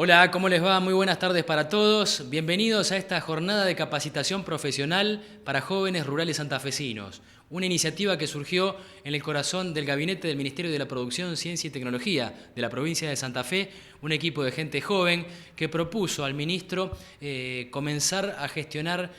Hola, ¿cómo les va? Muy buenas tardes para todos. Bienvenidos a esta jornada de capacitación profesional para jóvenes rurales santafesinos. Una iniciativa que surgió en el corazón del gabinete del Ministerio de la Producción, Ciencia y Tecnología de la provincia de Santa Fe, un equipo de gente joven que propuso al ministro comenzar a gestionar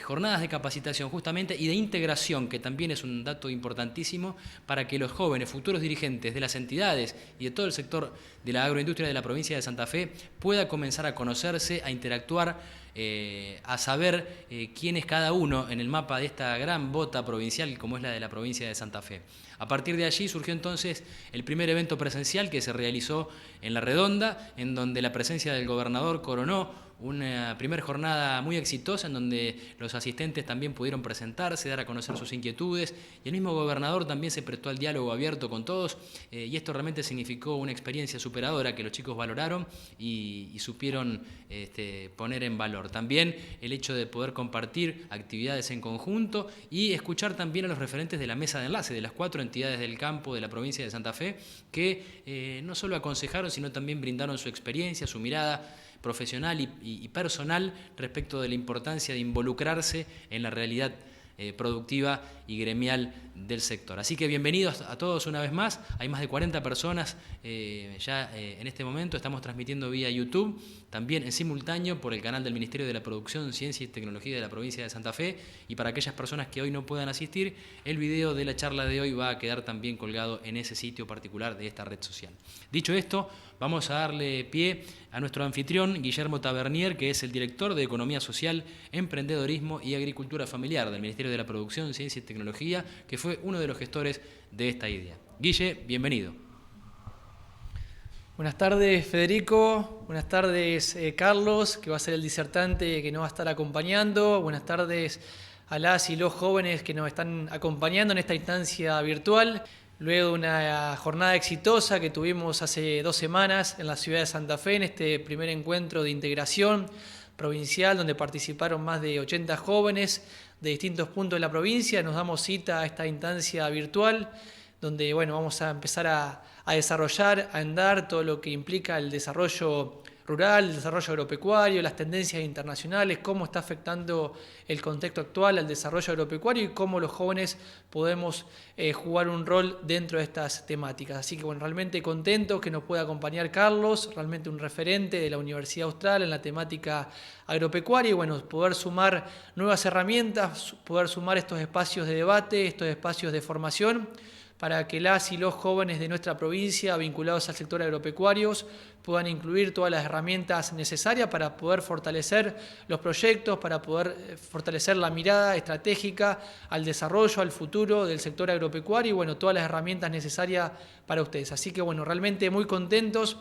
jornadas de capacitación justamente y de integración, que también es un dato importantísimo para que los jóvenes, futuros dirigentes de las entidades y de todo el sector de la agroindustria de la provincia de Santa Fe pueda comenzar a conocerse, a interactuar, a saber quién es cada uno en el mapa de esta gran bota provincial como es la de la provincia de Santa Fe. A partir de allí surgió entonces el primer evento presencial que se realizó en La Redonda, en donde la presencia del gobernador coronó una primera jornada muy exitosa en donde los asistentes también pudieron presentarse, dar a conocer sus inquietudes y el mismo gobernador también se prestó al diálogo abierto con todos y esto realmente significó una experiencia superadora que los chicos valoraron y supieron poner en valor. También el hecho de poder compartir actividades en conjunto y escuchar también a los referentes de la mesa de enlace de las 4 entidades del campo de la provincia de Santa Fe que no solo aconsejaron sino también brindaron su experiencia, su mirada profesional y personal respecto de la importancia de involucrarse en la realidad productiva y gremial del sector. Así que bienvenidos a todos una vez más. Hay más de 40 personas ya en este momento. Estamos transmitiendo vía YouTube, también en simultáneo por el canal del Ministerio de la Producción, Ciencia y Tecnología de la provincia de Santa Fe. Y para aquellas personas que hoy no puedan asistir, el video de la charla de hoy va a quedar también colgado en ese sitio particular de esta red social. Dicho esto, vamos a darle pie a nuestro anfitrión, Guillermo Tavernier, que es el director de Economía Social, Emprendedorismo y Agricultura Familiar del Ministerio de la Producción, Ciencia y Tecnología, que fue uno de los gestores de esta idea. Guille, bienvenido. Buenas tardes, Federico. Buenas tardes, Carlos, que va a ser el disertante que nos va a estar acompañando. Buenas tardes a las y los jóvenes que nos están acompañando en esta instancia virtual. Luego de una jornada exitosa que tuvimos hace 2 semanas en la ciudad de Santa Fe, en este primer encuentro de integración provincial, donde participaron más de 80 jóvenes de distintos puntos de la provincia, nos damos cita a esta instancia virtual, donde vamos a empezar a desarrollar, a andar todo lo que implica el desarrollo rural, el desarrollo agropecuario, las tendencias internacionales, cómo está afectando el contexto actual al desarrollo agropecuario y cómo los jóvenes podemos jugar un rol dentro de estas temáticas. Así que realmente contentos que nos pueda acompañar Carlos, realmente un referente de la Universidad Austral en la temática agropecuaria y poder sumar nuevas herramientas, poder sumar estos espacios de debate, estos espacios de formación, para que las y los jóvenes de nuestra provincia vinculados al sector agropecuario puedan incluir todas las herramientas necesarias para poder fortalecer los proyectos, para poder fortalecer la mirada estratégica al desarrollo, al futuro del sector agropecuario y todas las herramientas necesarias para ustedes. Así que realmente muy contentos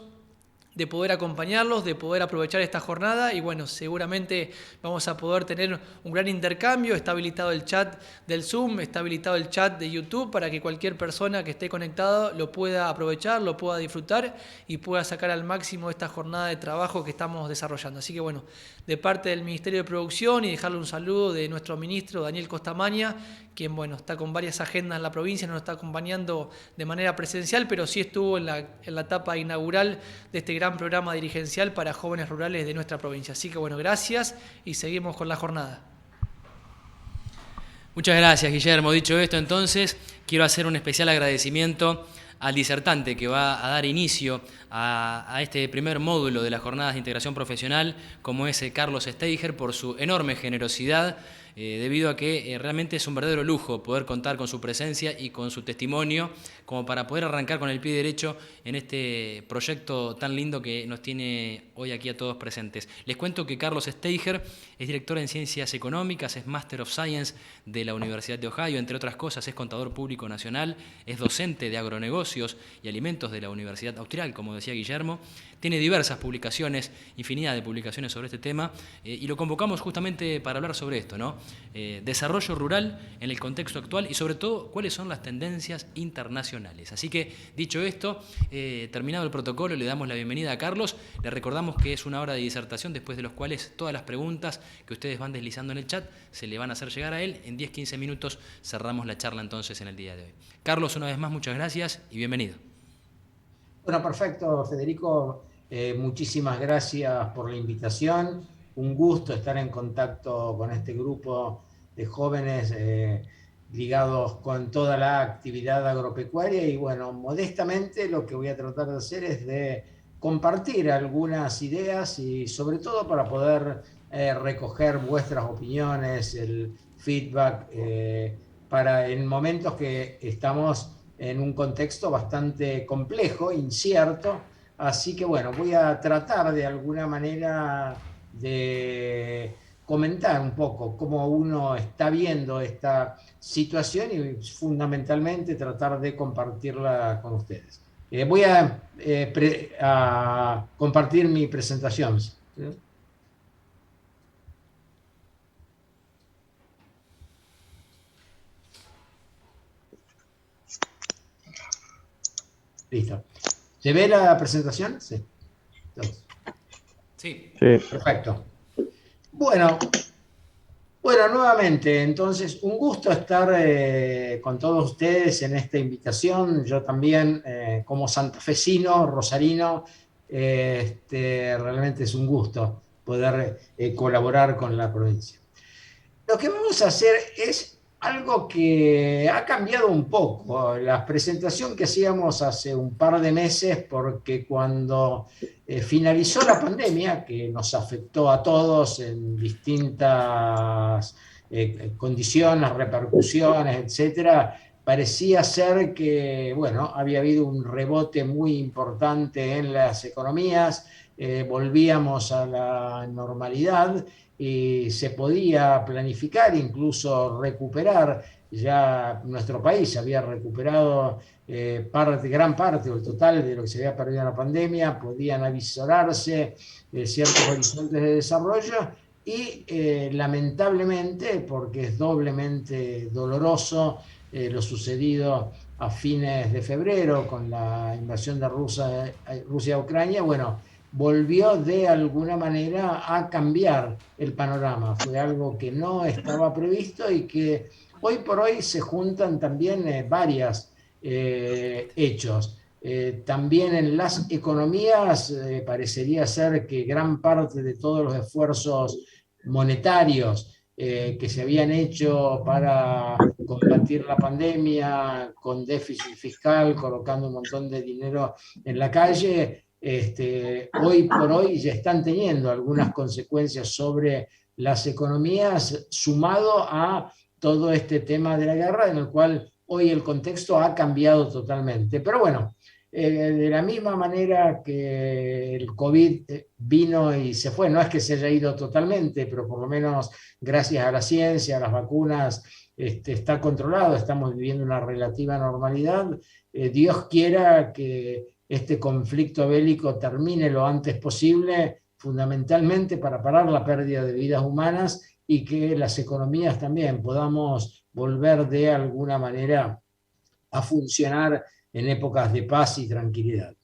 de poder acompañarlos, de poder aprovechar esta jornada y seguramente vamos a poder tener un gran intercambio. Está habilitado el chat del Zoom, está habilitado el chat de YouTube para que cualquier persona que esté conectado lo pueda aprovechar, lo pueda disfrutar y pueda sacar al máximo esta jornada de trabajo que estamos desarrollando. Así que de parte del Ministerio de Producción y dejarle un saludo de nuestro ministro Daniel Costamaña, quien está con varias agendas en la provincia, no nos está acompañando de manera presencial, pero sí estuvo en la etapa inaugural de este gran programa dirigencial para jóvenes rurales de nuestra provincia. Así que gracias y seguimos con la jornada. Muchas gracias, Guillermo. Dicho esto, entonces, quiero hacer un especial agradecimiento al disertante que va a dar inicio a este primer módulo de las jornadas de integración profesional, como es Carlos Steiger, por su enorme generosidad, debido a que realmente es un verdadero lujo poder contar con su presencia y con su testimonio, como para poder arrancar con el pie derecho en este proyecto tan lindo que nos tiene hoy aquí a todos presentes. Les cuento que Carlos Steiger es director en Ciencias Económicas, es Master of Science de la Universidad de Ohio, entre otras cosas es contador público nacional, es docente de agronegocios y alimentos de la Universidad Austral, como decía Guillermo, tiene diversas publicaciones, infinidad de publicaciones sobre este tema, y lo convocamos justamente para hablar sobre esto, ¿no? Desarrollo rural en el contexto actual y sobre todo cuáles son las tendencias internacionales. Así que, dicho esto, terminado el protocolo, le damos la bienvenida a Carlos, le recordamos que es una hora de disertación, después de los cuales todas las preguntas que ustedes van deslizando en el chat se le van a hacer llegar a él. En 10-15 minutos cerramos la charla entonces en el día de hoy. Carlos, una vez más, muchas gracias y bienvenido. Bueno, perfecto, Federico. Muchísimas gracias por la invitación. Un gusto estar en contacto con este grupo de jóvenes ligados con toda la actividad agropecuaria. Y bueno, modestamente lo que voy a tratar de hacer es de compartir algunas ideas y sobre todo para poder recoger vuestras opiniones, el feedback, para en momentos que estamos en un contexto bastante complejo, incierto. Así que bueno, voy a tratar de alguna manera de comentar un poco cómo uno está viendo esta situación y fundamentalmente tratar de compartirla con ustedes. Voy a compartir mi presentación. ¿Sí? Listo. ¿Se ve la presentación? Sí. Sí. Perfecto. Bueno, nuevamente, entonces, un gusto estar con todos ustedes en esta invitación. Yo también, como santafesino, rosarino, realmente es un gusto poder colaborar con la provincia. Lo que vamos a hacer es algo que ha cambiado un poco. La presentación que hacíamos hace un par de meses, porque cuando finalizó la pandemia, que nos afectó a todos en distintas condiciones, repercusiones, etcétera, parecía ser que, bueno, había habido un rebote muy importante en las economías, volvíamos a la normalidad y se podía planificar, incluso recuperar. Ya nuestro país había recuperado gran parte o el total de lo que se había perdido en la pandemia, podían avisorarse ciertos horizontes de desarrollo y lamentablemente, porque es doblemente doloroso lo sucedido a fines de febrero con la invasión de Rusia a Ucrania, bueno, volvió de alguna manera a cambiar el panorama. Fue algo que no estaba previsto y que hoy por hoy se juntan también varios hechos. También en las economías parecería ser que gran parte de todos los esfuerzos monetarios que se habían hecho para combatir la pandemia con déficit fiscal, colocando un montón de dinero en la calle, hoy por hoy ya están teniendo algunas consecuencias sobre las economías, sumado a todo este tema de la guerra, en el cual hoy el contexto ha cambiado totalmente. Pero bueno, de la misma manera que el COVID vino y se fue, no es que se haya ido totalmente, pero por lo menos gracias a la ciencia, a las vacunas, está controlado, estamos viviendo una relativa normalidad. Dios quiera que este conflicto bélico termine lo antes posible, fundamentalmente para parar la pérdida de vidas humanas y que las economías también podamos volver de alguna manera a funcionar en épocas de paz y tranquilidad.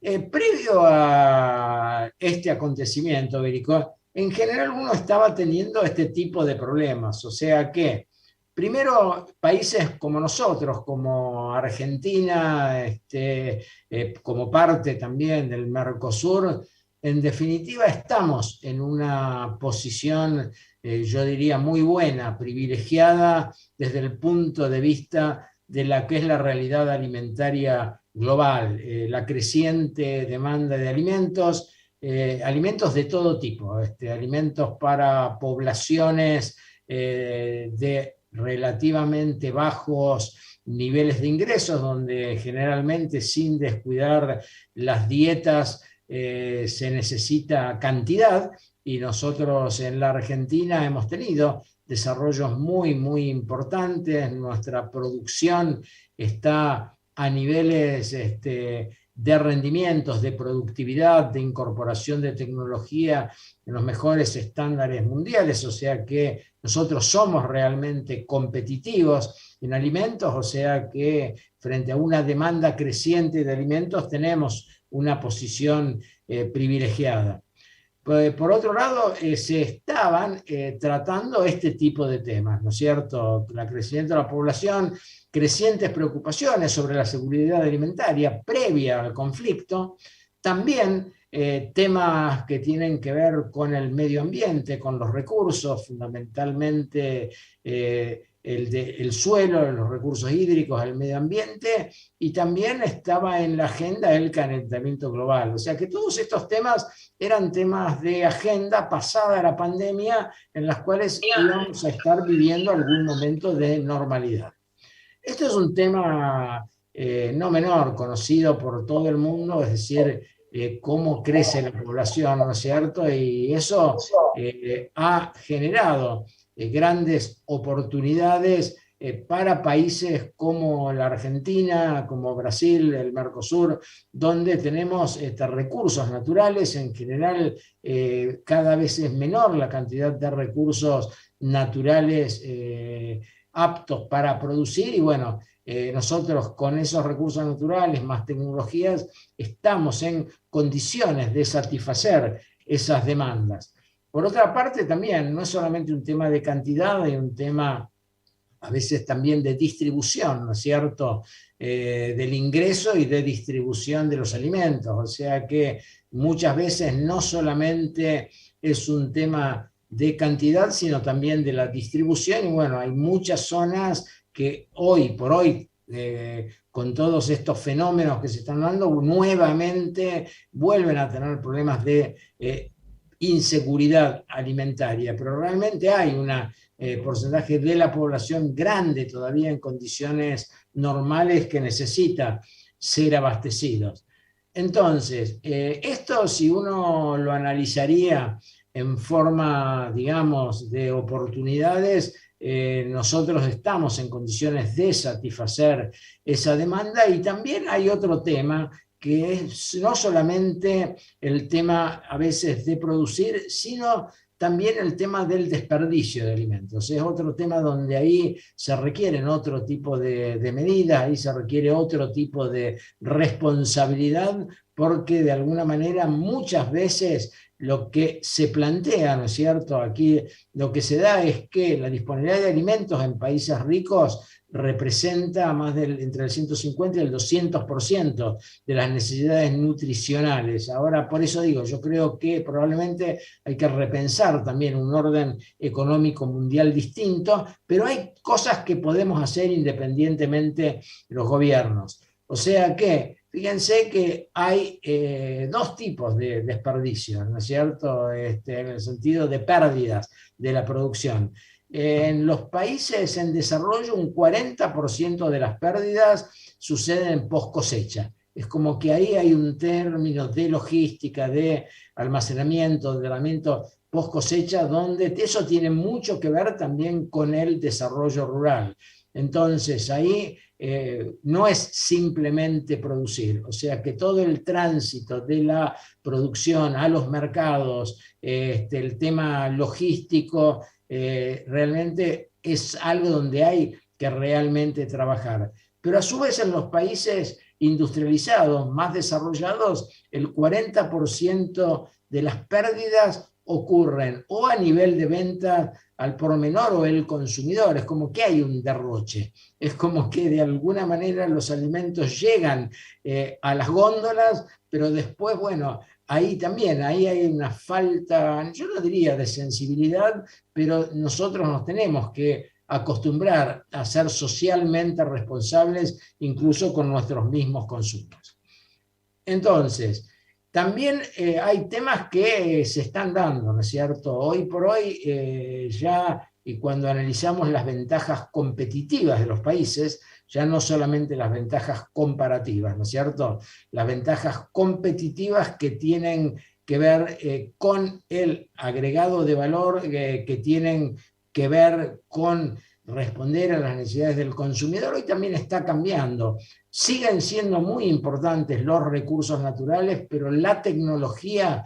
Previo a este acontecimiento bélico, en general uno estaba teniendo este tipo de problemas, o sea que primero, países como nosotros, como Argentina, como parte también del Mercosur, en definitiva estamos en una posición, yo diría, muy buena, privilegiada desde el punto de vista de la que es la realidad alimentaria global, la creciente demanda de alimentos, alimentos de todo tipo, alimentos para poblaciones de relativamente bajos niveles de ingresos, donde generalmente sin descuidar las dietas se necesita cantidad, y nosotros en la Argentina hemos tenido desarrollos muy, muy importantes. Nuestra producción está a niveles de rendimientos, de productividad, de incorporación de tecnología en los mejores estándares mundiales, o sea que nosotros somos realmente competitivos en alimentos, o sea que frente a una demanda creciente de alimentos tenemos una posición privilegiada. Por otro lado, se estaban tratando este tipo de temas, ¿no es cierto? El crecimiento de la población, crecientes preocupaciones sobre la seguridad alimentaria previa al conflicto, también temas que tienen que ver con el medio ambiente, con los recursos, fundamentalmente el suelo, los recursos hídricos, el medio ambiente, y también estaba en la agenda el calentamiento global. O sea que todos estos temas eran temas de agenda pasada la pandemia, en las cuales íbamos a estar viviendo algún momento de normalidad. Esto es un tema no menor, conocido por todo el mundo, es decir, cómo crece la población, ¿no es cierto? Y eso ha generado grandes oportunidades para países como la Argentina, como Brasil, el Mercosur, donde tenemos recursos naturales. En general, cada vez es menor la cantidad de recursos naturales aptos para producir, y bueno, nosotros con esos recursos naturales más tecnologías estamos en condiciones de satisfacer esas demandas. Por otra parte, también no es solamente un tema de cantidad, hay un tema a veces también de distribución, ¿no es cierto?, del ingreso y de distribución de los alimentos. O sea que muchas veces no solamente es un tema de cantidad, sino también de la distribución. Y bueno, hay muchas zonas que hoy por hoy, con todos estos fenómenos que se están dando, nuevamente vuelven a tener problemas de inseguridad alimentaria, pero realmente hay un porcentaje de la población grande todavía en condiciones normales que necesita ser abastecidos. Entonces, esto, si uno lo analizaría en forma, digamos, de oportunidades, nosotros estamos en condiciones de satisfacer esa demanda. Y también hay otro tema, que es no solamente el tema a veces de producir, sino también el tema del desperdicio de alimentos. Es otro tema donde ahí se requieren otro tipo de medidas, ahí se requiere otro tipo de responsabilidad, porque de alguna manera muchas veces lo que se plantea, ¿no es cierto?, aquí lo que se da es que la disponibilidad de alimentos en países ricos representa entre el 150 y el 200% de las necesidades nutricionales. Ahora, por eso digo, yo creo que probablemente hay que repensar también un orden económico mundial distinto, pero hay cosas que podemos hacer independientemente de los gobiernos. O sea que, fíjense que hay dos tipos de desperdicios, ¿no es cierto?, en el sentido de pérdidas de la producción. En los países en desarrollo, un 40% de las pérdidas suceden en post cosecha. Es como que ahí hay un término de logística, de almacenamiento, de tratamiento post cosecha, donde eso tiene mucho que ver también con el desarrollo rural. Entonces, ahí no es simplemente producir, o sea que todo el tránsito de la producción a los mercados, el tema logístico, realmente es algo donde hay que realmente trabajar. Pero a su vez en los países industrializados, más desarrollados, el 40% de las pérdidas ocurren o a nivel de venta al por menor o el consumidor. Es como que hay un derroche, es como que de alguna manera los alimentos llegan a las góndolas, pero después, bueno, ahí también, ahí hay una falta, yo no diría de sensibilidad, pero nosotros nos tenemos que acostumbrar a ser socialmente responsables, incluso con nuestros mismos consumos. Entonces, también hay temas que se están dando, ¿no es cierto? Hoy por hoy ya, y cuando analizamos las ventajas competitivas de los países, ya no solamente las ventajas comparativas, ¿no es cierto? Las ventajas competitivas que tienen que ver con el agregado de valor, que tienen que ver con responder a las necesidades del consumidor, hoy también está cambiando. Siguen siendo muy importantes los recursos naturales, pero la tecnología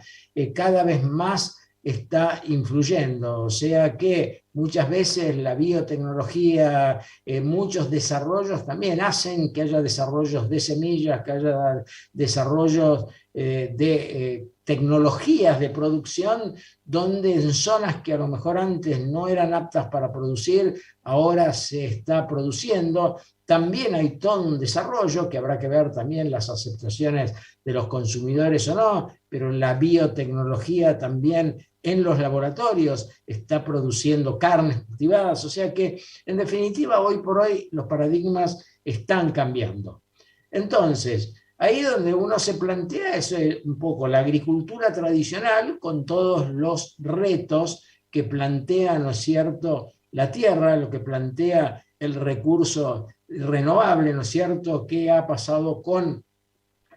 cada vez más está influyendo, o sea que muchas veces la biotecnología, muchos desarrollos también hacen que haya desarrollos de semillas, que haya desarrollos de tecnologías de producción, donde en zonas que a lo mejor antes no eran aptas para producir, ahora se está produciendo. También hay todo un desarrollo que habrá que ver también las aceptaciones de los consumidores o no, pero la biotecnología también en los laboratorios está produciendo carnes cultivadas, o sea que en definitiva hoy por hoy los paradigmas están cambiando. Entonces, ahí donde uno se plantea es un poco la agricultura tradicional con todos los retos que plantea, ¿no es cierto?, la tierra, lo que plantea el recurso renovable, ¿no es cierto?, qué ha pasado con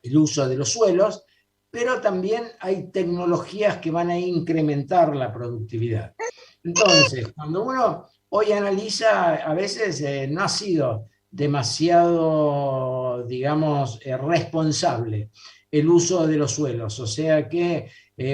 el uso de los suelos, pero también hay tecnologías que van a incrementar la productividad. Entonces, cuando uno hoy analiza, a veces no ha sido demasiado, digamos, responsable el uso de los suelos, o sea que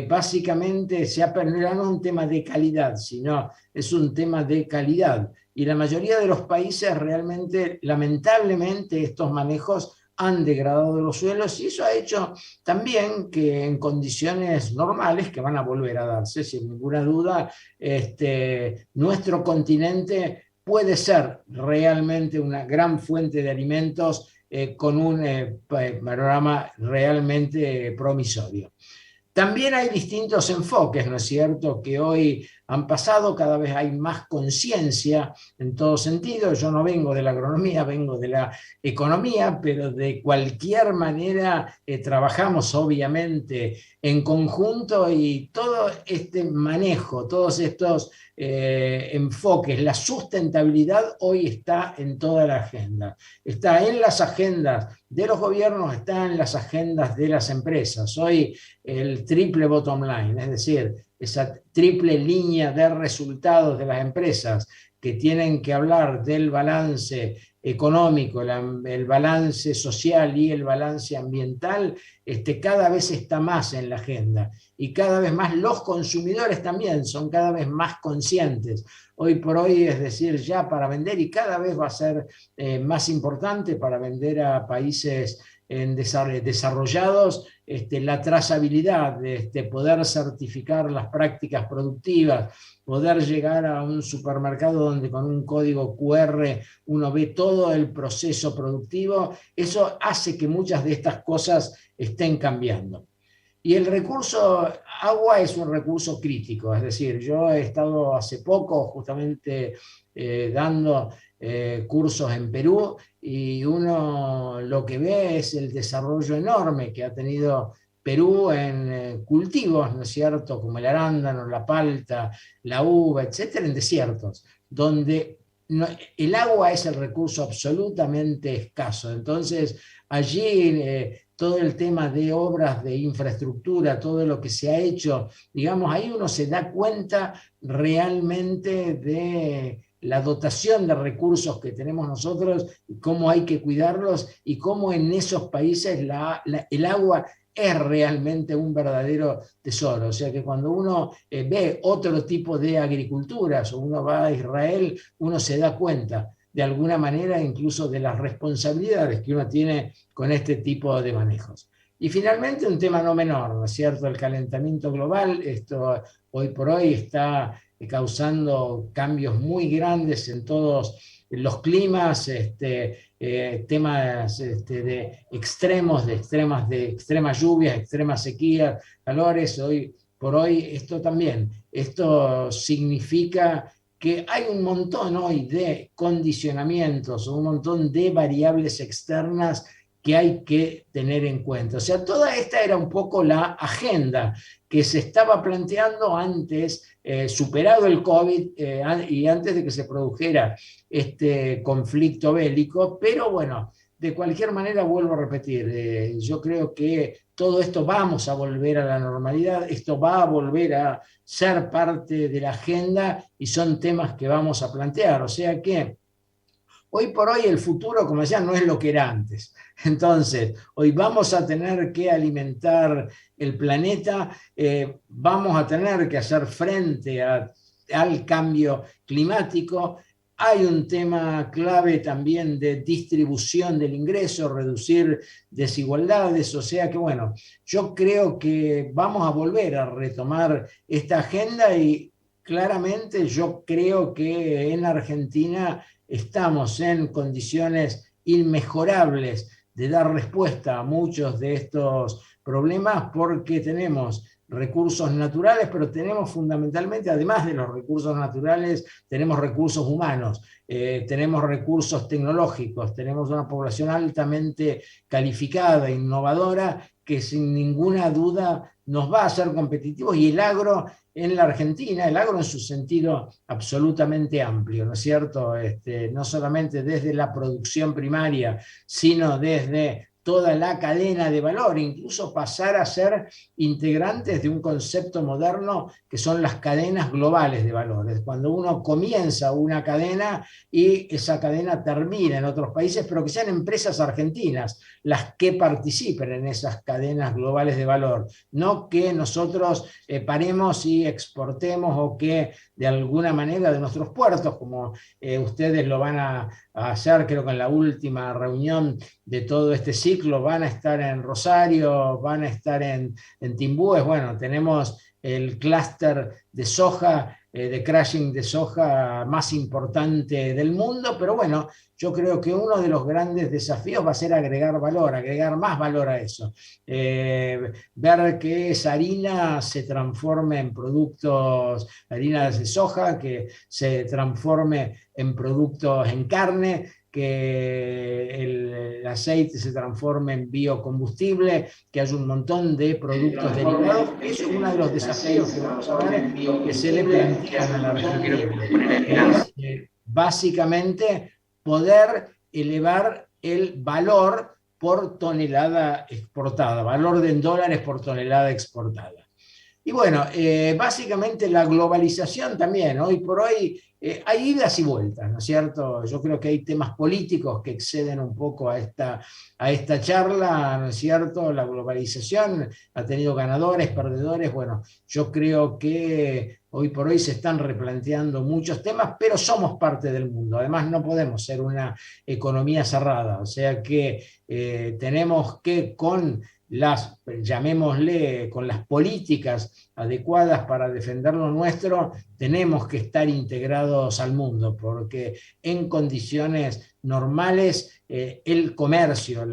básicamente se ha perdido no un tema de calidad, sino es un tema de calidad. Y la mayoría de los países realmente, lamentablemente, estos manejos han degradado los suelos y eso ha hecho también que en condiciones normales, que van a volver a darse sin ninguna duda, nuestro continente puede ser realmente una gran fuente de alimentos con un panorama realmente promisorio. También hay distintos enfoques, ¿no es cierto?, que hoy han pasado, cada vez hay más conciencia en todo sentido. Yo no vengo de la agronomía, vengo de la economía, pero de cualquier manera trabajamos obviamente en conjunto y todo este manejo, todos estos enfoques, la sustentabilidad hoy está en toda la agenda. Está en las agendas de los gobiernos, está en las agendas de las empresas. Hoy el triple bottom line, es decir, esa triple línea de resultados de las empresas que tienen que hablar del balance económico, el balance social y el balance ambiental, cada vez está más en la agenda y cada vez más los consumidores también son cada vez más conscientes. Hoy por hoy, es decir, ya para vender, y cada vez va a ser más importante para vender a países desarrollados, la trazabilidad, poder certificar las prácticas productivas, poder llegar a un supermercado donde con un código QR uno ve todo el proceso productivo, eso hace que muchas de estas cosas estén cambiando. Y el recurso agua es un recurso crítico, es decir, yo he estado hace poco justamente dando cursos en Perú y uno lo que ve es el desarrollo enorme que ha tenido Perú en cultivos, ¿no es cierto?, como el arándano, la palta, la uva, etcétera, en desiertos, donde el agua es el recurso absolutamente escaso. Entonces, allí todo el tema de obras de infraestructura, todo lo que se ha hecho, digamos, ahí uno se da cuenta realmente de la dotación de recursos que tenemos nosotros, cómo hay que cuidarlos y cómo en esos países el agua es realmente un verdadero tesoro. O sea que cuando uno ve otro tipo de agriculturas o uno va a Israel, uno se da cuenta de alguna manera incluso de las responsabilidades que uno tiene con este tipo de manejos. Y finalmente un tema no menor, ¿no es cierto?, el calentamiento global. Esto hoy por hoy está causando cambios muy grandes en todos los climas, temas de extremos, de extremas lluvias, extremas sequías, calores. Hoy por hoy esto significa que hay un montón hoy de condicionamientos, un montón de variables externas que hay que tener en cuenta. O sea, toda esta era un poco la agenda que se estaba planteando antes, superado el COVID y antes de que se produjera este conflicto bélico, pero bueno, de cualquier manera vuelvo a repetir, yo creo que todo esto vamos a volver a la normalidad, esto va a volver a ser parte de la agenda y son temas que vamos a plantear, o sea que hoy por hoy el futuro, como decía, no es lo que era antes. Entonces, hoy vamos a tener que alimentar el planeta, vamos a tener que hacer frente a al cambio climático. Hay un tema clave también de distribución del ingreso, reducir desigualdades, o sea que bueno, yo creo que vamos a volver a retomar esta agenda y claramente yo creo que en Argentina estamos en condiciones inmejorables de dar respuesta a muchos de estos problemas porque tenemos recursos naturales, pero tenemos fundamentalmente, además de los recursos naturales, tenemos recursos humanos, tenemos recursos tecnológicos, tenemos una población altamente calificada, innovadora, que sin ninguna duda nos va a hacer competitivos, y el agro en la Argentina, el agro en su sentido absolutamente amplio, ¿no es cierto? No solamente desde la producción primaria, sino desde toda la cadena de valor, incluso pasar a ser integrantes de un concepto moderno que son las cadenas globales de valores. Cuando uno comienza una cadena y esa cadena termina en otros países, pero que sean empresas argentinas las que participen en esas cadenas globales de valor, no que nosotros paremos y exportemos o que de alguna manera de nuestros puertos, como ustedes lo van a hacer, creo que en la última reunión de todo este ciclo, van a estar en Rosario, van a estar en Timbúes. Bueno, tenemos el clúster de soja, de crushing de soja más importante del mundo, pero bueno, yo creo que uno de los grandes desafíos va a ser agregar valor, agregar más valor a eso. Ver que esa harina se transforme en productos, harina de soja, que se transforme en productos en carne, que el aceite se transforme en biocombustible, que haya un montón de productos derivados. Eso es uno de los desafíos que vamos a ver que se le plantean a la Argentina. Es básicamente poder elevar el valor por tonelada exportada, valor en dólares por tonelada exportada. Y bueno, básicamente la globalización también, hoy por hoy hay idas y vueltas, ¿no es cierto? Yo creo que hay temas políticos que exceden un poco a esta charla, ¿no es cierto? La globalización ha tenido ganadores, perdedores. Bueno, yo creo que hoy por hoy se están replanteando muchos temas, pero somos parte del mundo. Además, no podemos ser una economía cerrada, o sea que tenemos que llamémosle, con las políticas adecuadas para defender lo nuestro, tenemos que estar integrados al mundo, porque en condiciones normales el comercio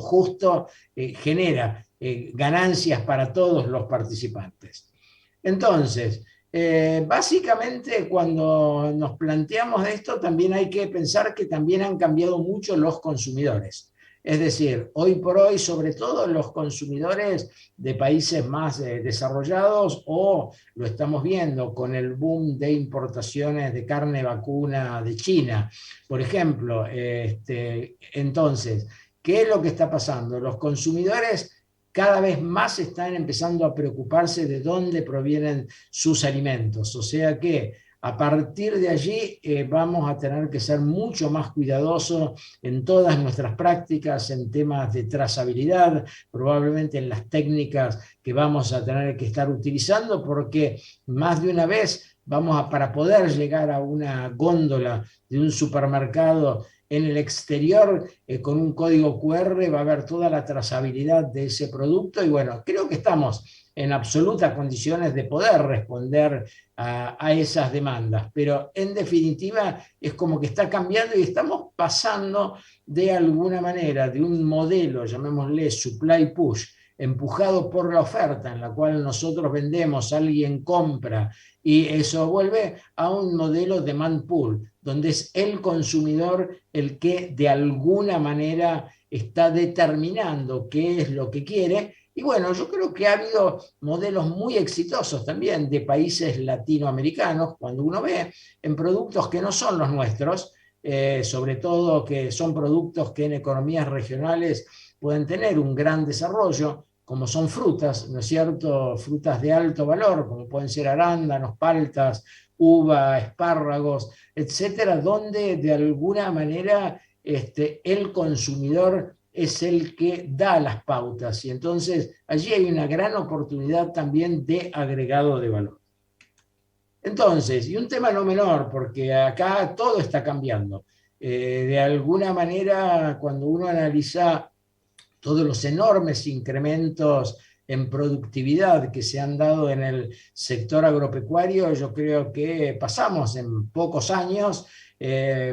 justo genera ganancias para todos los participantes. Entonces, básicamente cuando nos planteamos esto, también hay que pensar que también han cambiado mucho los consumidores. Es decir, hoy por hoy, sobre todo los consumidores de países más desarrollados, o lo estamos viendo con el boom de importaciones de carne vacuna de China, por ejemplo. Entonces, ¿qué es lo que está pasando? Los consumidores cada vez más están empezando a preocuparse de dónde provienen sus alimentos. O sea que a partir de allí vamos a tener que ser mucho más cuidadosos en todas nuestras prácticas, en temas de trazabilidad, probablemente en las técnicas que vamos a tener que estar utilizando, porque más de una vez para poder llegar a una góndola de un supermercado en el exterior con un código QR, va a haber toda la trazabilidad de ese producto. Y bueno, creo que estamos en absolutas condiciones de poder responder a esas demandas, pero en definitiva es como que está cambiando y estamos pasando de alguna manera de un modelo, llamémosle supply push, empujado por la oferta, en la cual nosotros vendemos, alguien compra y eso vuelve, a un modelo demand pull, donde es el consumidor el que de alguna manera está determinando qué es lo que quiere. Y bueno, yo creo que ha habido modelos muy exitosos también de países latinoamericanos, cuando uno ve en productos que no son los nuestros, sobre todo que son productos que en economías regionales pueden tener un gran desarrollo, como son frutas, ¿no es cierto? Frutas de alto valor, como pueden ser arándanos, paltas, uva, espárragos, etcétera, donde de alguna manera el consumidor es el que da las pautas, y entonces allí hay una gran oportunidad también de agregado de valor. Entonces, y un tema no menor, porque acá todo está cambiando. De alguna manera, cuando uno analiza todos los enormes incrementos en productividad que se han dado en el sector agropecuario, yo creo que pasamos en pocos años,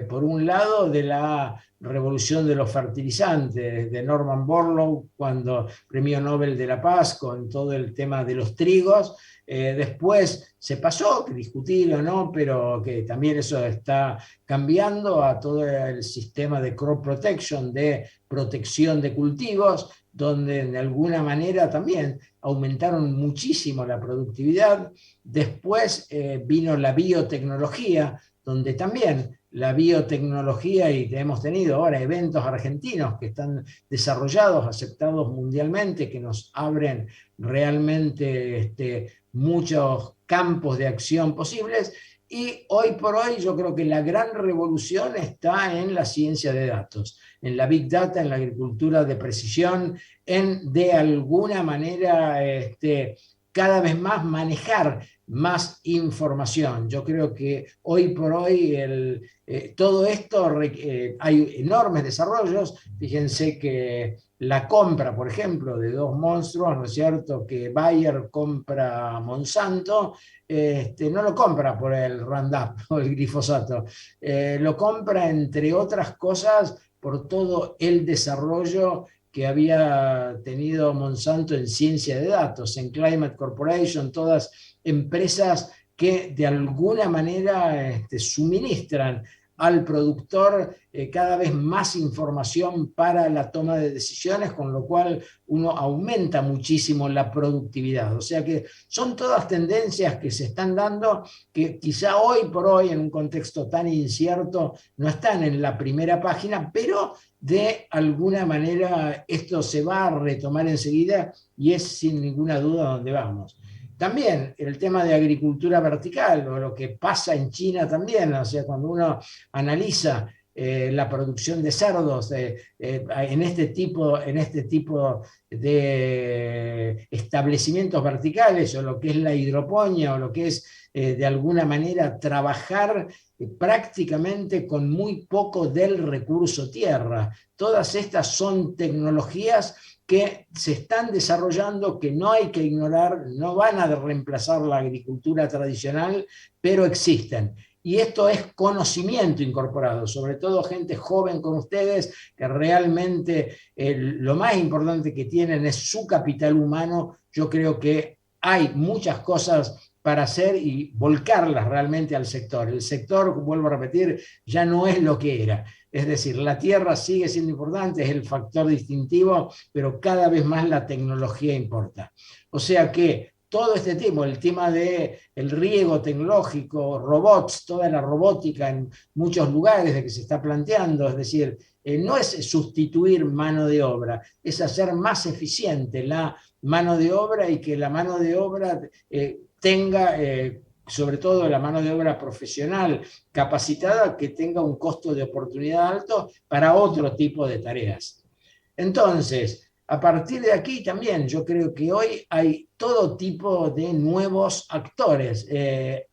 por un lado, de la revolución de los fertilizantes, de Norman Borlaug, cuando premio Nobel de la Paz, con todo el tema de los trigos. Después se pasó, que discutir o no, pero que también eso está cambiando a todo el sistema de crop protection, de protección de cultivos, donde de alguna manera también aumentaron muchísimo la productividad. Después vino la biotecnología, donde también la biotecnología, y hemos tenido ahora eventos argentinos que están desarrollados, aceptados mundialmente, que nos abren realmente muchos campos de acción posibles. Y hoy por hoy yo creo que la gran revolución está en la ciencia de datos, en la Big Data, en la agricultura de precisión, en de alguna manera cada vez más manejar más información. Yo creo que hoy por hoy todo esto, hay enormes desarrollos. Fíjense que la compra, por ejemplo, de dos monstruos, ¿no es cierto? Que Bayer compra a Monsanto, no lo compra por el Roundup o el glifosato, lo compra, entre otras cosas, por todo el desarrollo que había tenido Monsanto en ciencia de datos, en Climate Corporation, todas empresas que de alguna manera suministran al productor cada vez más información para la toma de decisiones, con lo cual uno aumenta muchísimo la productividad. O sea que son todas tendencias que se están dando, que quizá hoy por hoy, en un contexto tan incierto, no están en la primera página, pero de alguna manera esto se va a retomar enseguida y es sin ninguna duda donde vamos. También el tema de agricultura vertical, o lo que pasa en China también, o sea, cuando uno analiza la producción de cerdos en este tipo de establecimientos verticales, o lo que es la hidroponía, o lo que es de alguna manera trabajar prácticamente con muy poco del recurso tierra. Todas estas son tecnologías que se están desarrollando, que no hay que ignorar, no van a reemplazar la agricultura tradicional, pero existen. Y esto es conocimiento incorporado, sobre todo gente joven con ustedes, que realmente lo más importante que tienen es su capital humano. Yo creo que hay muchas cosas para hacer y volcarlas realmente al sector. El sector, vuelvo a repetir, ya no es lo que era. Es decir, la tierra sigue siendo importante, es el factor distintivo, pero cada vez más la tecnología importa. O sea que todo este tema, el tema del riego tecnológico, robots, toda la robótica en muchos lugares de que se está planteando, es decir, no es sustituir mano de obra, es hacer más eficiente la mano de obra, y que la mano de obra tenga, sobre todo la mano de obra profesional capacitada, que tenga un costo de oportunidad alto para otro tipo de tareas. Entonces, a partir de aquí también yo creo que hoy hay todo tipo de nuevos actores.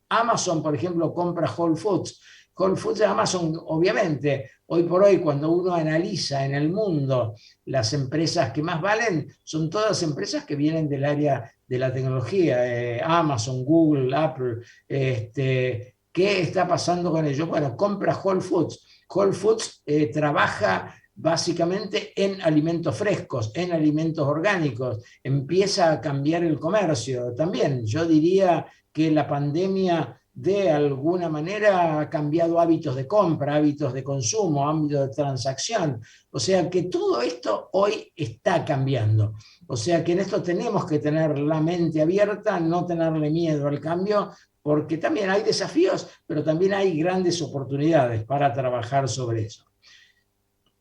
Amazon, por ejemplo, compra Whole Foods. Whole Foods de Amazon, obviamente, hoy por hoy, cuando uno analiza en el mundo las empresas que más valen, son todas empresas que vienen del área de la tecnología. Amazon, Google, Apple. ¿Qué está pasando con ellos? Bueno, compra Whole Foods. Whole Foods trabaja básicamente en alimentos frescos, en alimentos orgánicos, empieza a cambiar el comercio. También yo diría que la pandemia de alguna manera ha cambiado hábitos de compra, hábitos de consumo, hábitos de transacción. O sea que todo esto hoy está cambiando. O sea que en esto tenemos que tener la mente abierta, no tenerle miedo al cambio, porque también hay desafíos, pero también hay grandes oportunidades para trabajar sobre eso.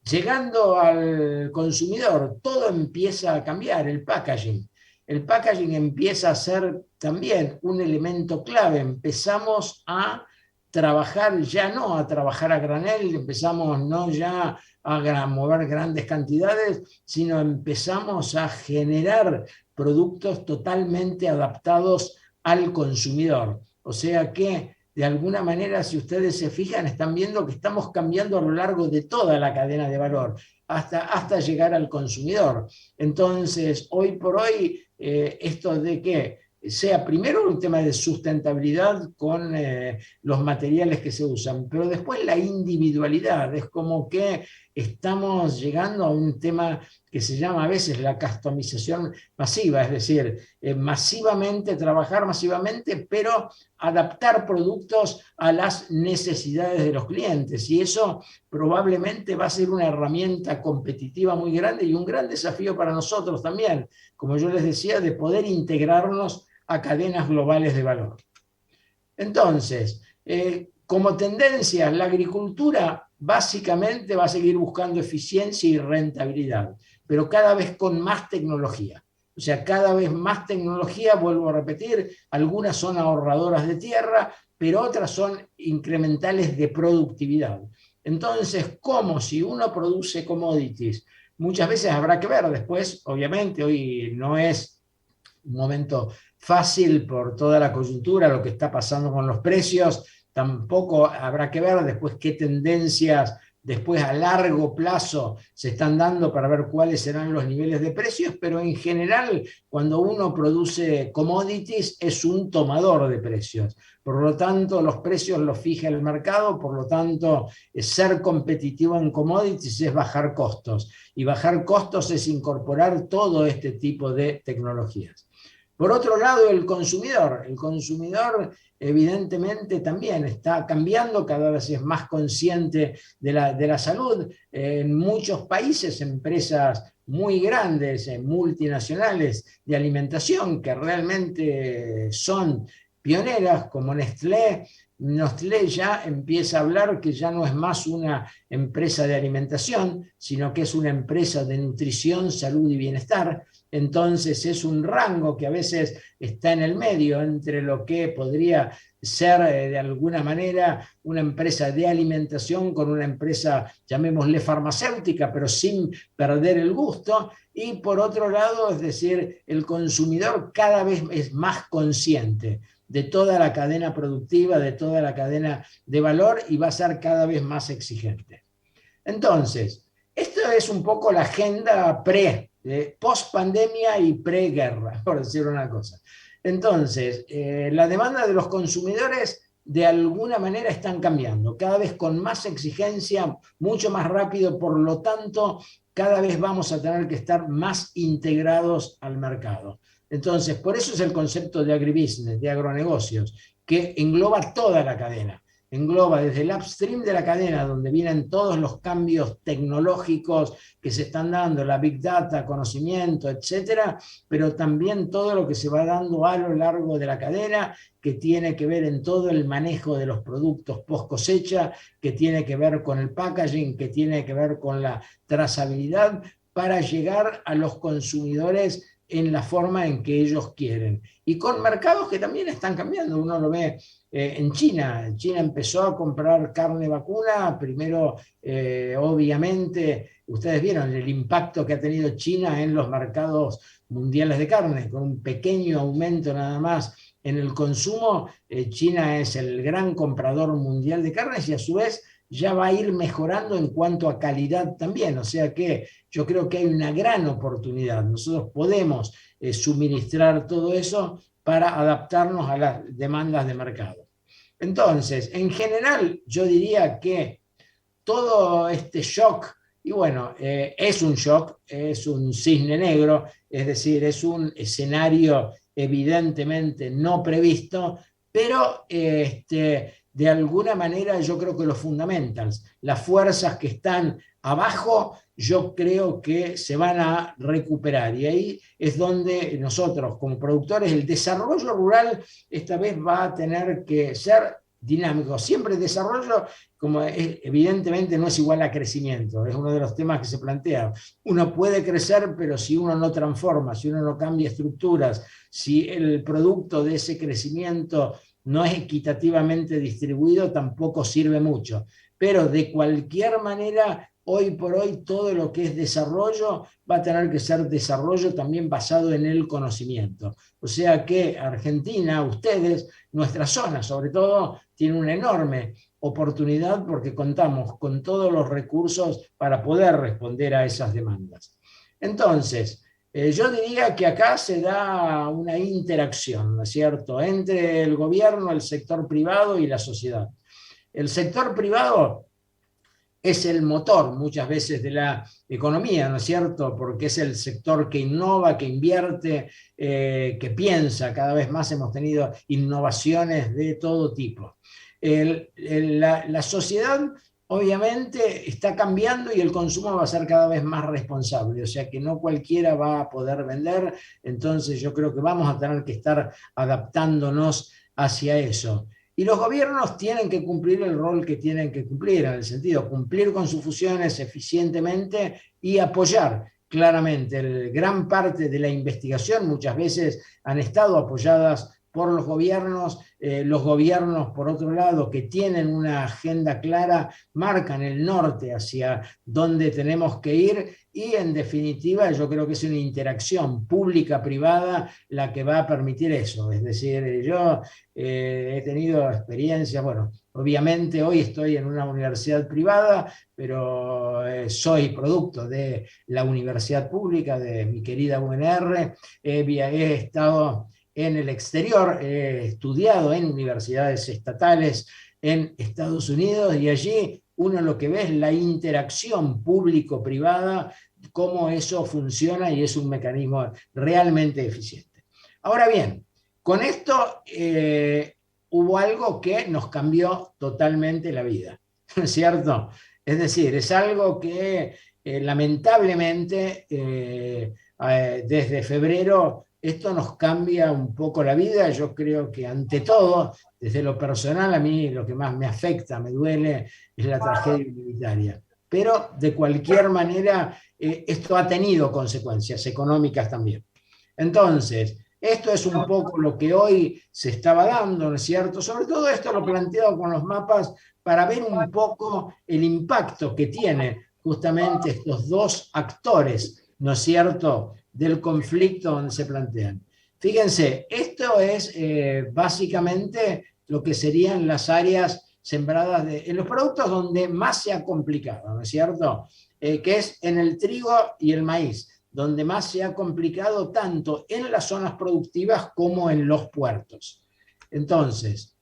Llegando al consumidor, todo empieza a cambiar, el packaging. El packaging empieza a ser también un elemento clave. Empezamos a trabajar, ya no a trabajar a granel, empezamos no ya a mover grandes cantidades, sino empezamos a generar productos totalmente adaptados al consumidor. O sea que, de alguna manera, si ustedes se fijan, están viendo que estamos cambiando a lo largo de toda la cadena de valor, hasta llegar al consumidor. Entonces, hoy por hoy, esto de que sea primero un tema de sustentabilidad con los materiales que se usan, pero después la individualidad, es como que estamos llegando a un tema que se llama a veces la customización masiva, es decir, masivamente, trabajar masivamente, pero adaptar productos a las necesidades de los clientes, y eso probablemente va a ser una herramienta competitiva muy grande y un gran desafío para nosotros también, como yo les decía, de poder integrarnos a cadenas globales de valor. Entonces, como tendencia, la agricultura básicamente va a seguir buscando eficiencia y rentabilidad, pero cada vez con más tecnología. O sea, cada vez más tecnología, vuelvo a repetir, algunas son ahorradoras de tierra, pero otras son incrementales de productividad. Entonces, como si uno produce commodities, muchas veces habrá que ver después, obviamente, hoy no es un momento fácil por toda la coyuntura, lo que está pasando con los precios, tampoco habrá que ver después qué tendencias después a largo plazo se están dando para ver cuáles serán los niveles de precios, pero en general cuando uno produce commodities es un tomador de precios. Por lo tanto, los precios los fija el mercado, por lo tanto, ser competitivo en commodities es bajar costos, y bajar costos es incorporar todo este tipo de tecnologías. Por otro lado, el consumidor evidentemente también está cambiando, cada vez es más consciente de la salud. En muchos países, empresas muy grandes, multinacionales de alimentación, que realmente son pioneras, como Nestlé ya empieza a hablar que ya no es más una empresa de alimentación, sino que es una empresa de nutrición, salud y bienestar. Entonces es un rango que a veces está en el medio entre lo que podría ser de alguna manera una empresa de alimentación con una empresa, llamémosle farmacéutica, pero sin perder el gusto. Y por otro lado, es decir, el consumidor cada vez es más consciente de toda la cadena productiva, de toda la cadena de valor, y va a ser cada vez más exigente. Entonces, esto es un poco la agenda post-pandemia y pre-guerra, por decir una cosa. Entonces, la demanda de los consumidores de alguna manera están cambiando, cada vez con más exigencia, mucho más rápido, por lo tanto, cada vez vamos a tener que estar más integrados al mercado. Entonces, por eso es el concepto de agribusiness, de agronegocios, que engloba toda la cadena. Engloba desde el upstream de la cadena, donde vienen todos los cambios tecnológicos que se están dando, la big data, conocimiento, etcétera, pero también todo lo que se va dando a lo largo de la cadena, que tiene que ver en todo el manejo de los productos post cosecha, que tiene que ver con el packaging, que tiene que ver con la trazabilidad, para llegar a los consumidores en la forma en que ellos quieren. Y con mercados que también están cambiando. Uno lo ve en China. China empezó a comprar carne vacuna. Primero, obviamente, ustedes vieron el impacto que ha tenido China en los mercados mundiales de carne, con un pequeño aumento nada más en el consumo. China es el gran comprador mundial de carnes, y a su vez ya va a ir mejorando en cuanto a calidad también. O sea que yo creo que hay una gran oportunidad. Nosotros podemos suministrar todo eso para adaptarnos a las demandas de mercado. Entonces, en general, yo diría que todo este shock, y bueno, es un shock, es un cisne negro, es decir, es un escenario evidentemente no previsto, pero de alguna manera yo creo que los fundamentals, las fuerzas que están abajo, yo creo que se van a recuperar, y ahí es donde nosotros como productores, el desarrollo rural esta vez va a tener que ser dinámico. Siempre el desarrollo, como evidentemente no es igual a crecimiento, es uno de los temas que se plantea. Uno puede crecer, pero si uno no transforma, si uno no cambia estructuras, si el producto de ese crecimiento no es equitativamente distribuido, tampoco sirve mucho. Pero de cualquier manera, hoy por hoy todo lo que es desarrollo va a tener que ser desarrollo también basado en el conocimiento. O sea que Argentina, ustedes, nuestra zona sobre todo, tiene una enorme oportunidad porque contamos con todos los recursos para poder responder a esas demandas. Entonces, yo diría que acá se da una interacción, ¿no es cierto?, entre el gobierno, el sector privado y la sociedad. El sector privado es el motor muchas veces de la economía, ¿no es cierto?, porque es el sector que innova, que invierte, que piensa. Cada vez más hemos tenido innovaciones de todo tipo. La sociedad obviamente está cambiando y el consumo va a ser cada vez más responsable, o sea que no cualquiera va a poder vender, entonces yo creo que vamos a tener que estar adaptándonos hacia eso. Y los gobiernos tienen que cumplir el rol que tienen que cumplir, en el sentido de cumplir con sus funciones eficientemente y apoyar claramente. Gran parte de la investigación muchas veces han estado apoyadas por los gobiernos por otro lado, que tienen una agenda clara, marcan el norte hacia dónde tenemos que ir y en definitiva yo creo que es una interacción pública-privada la que va a permitir eso. Es decir, yo he tenido experiencias, bueno, obviamente hoy estoy en una universidad privada, pero soy producto de la universidad pública, de mi querida UNR, he estado en el exterior, he estudiado en universidades estatales en Estados Unidos y allí uno lo que ve es la interacción público-privada, cómo eso funciona y es un mecanismo realmente eficiente. Ahora bien, con esto hubo algo que nos cambió totalmente la vida, ¿no es cierto? Es decir, es algo que lamentablemente desde febrero esto nos cambia un poco la vida. Yo creo que ante todo, desde lo personal, a mí lo que más me afecta, me duele, es la tragedia humanitaria. Pero de cualquier manera, esto ha tenido consecuencias económicas también. Entonces, esto es un poco lo que hoy se estaba dando, ¿no es cierto? Sobre todo esto lo planteo con los mapas para ver un poco el impacto que tiene justamente estos dos actores, ¿no es cierto?, del conflicto donde se plantean. Fíjense, esto es básicamente lo que serían las áreas sembradas en los productos donde más se ha complicado, ¿no es cierto? Que es en el trigo y el maíz, donde más se ha complicado tanto en las zonas productivas como en los puertos. Entonces,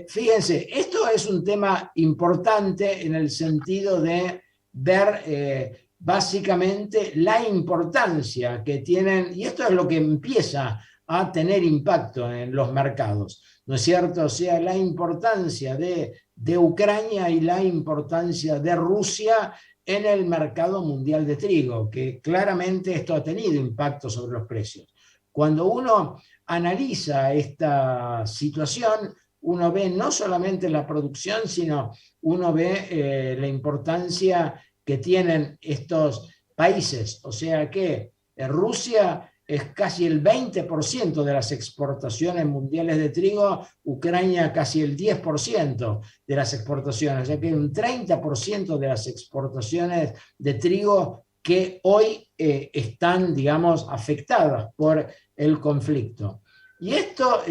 fíjense, esto es un tema importante en el sentido de ver básicamente la importancia que tienen, y esto es lo que empieza a tener impacto en los mercados, ¿no es cierto? O sea, la importancia de Ucrania y la importancia de Rusia en el mercado mundial de trigo, que claramente esto ha tenido impacto sobre los precios. Cuando uno analiza esta situación, uno ve no solamente la producción, sino uno ve la importancia que tienen estos países. O sea que Rusia es casi el 20% de las exportaciones mundiales de trigo, Ucrania casi el 10% de las exportaciones, o sea que hay un 30% de las exportaciones de trigo que hoy están, digamos, afectadas por el conflicto. Y esto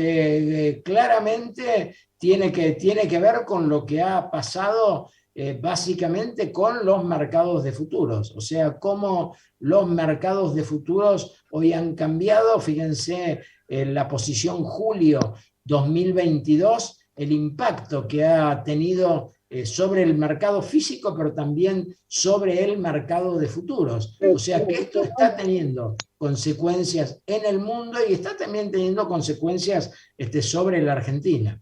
claramente tiene que ver con lo que ha pasado básicamente con los mercados de futuros. O sea, cómo los mercados de futuros hoy han cambiado. Fíjense en la posición julio 2022, el impacto que ha tenido sobre el mercado físico, pero también sobre el mercado de futuros. O sea que esto está teniendo consecuencias en el mundo y está también teniendo consecuencias sobre la Argentina.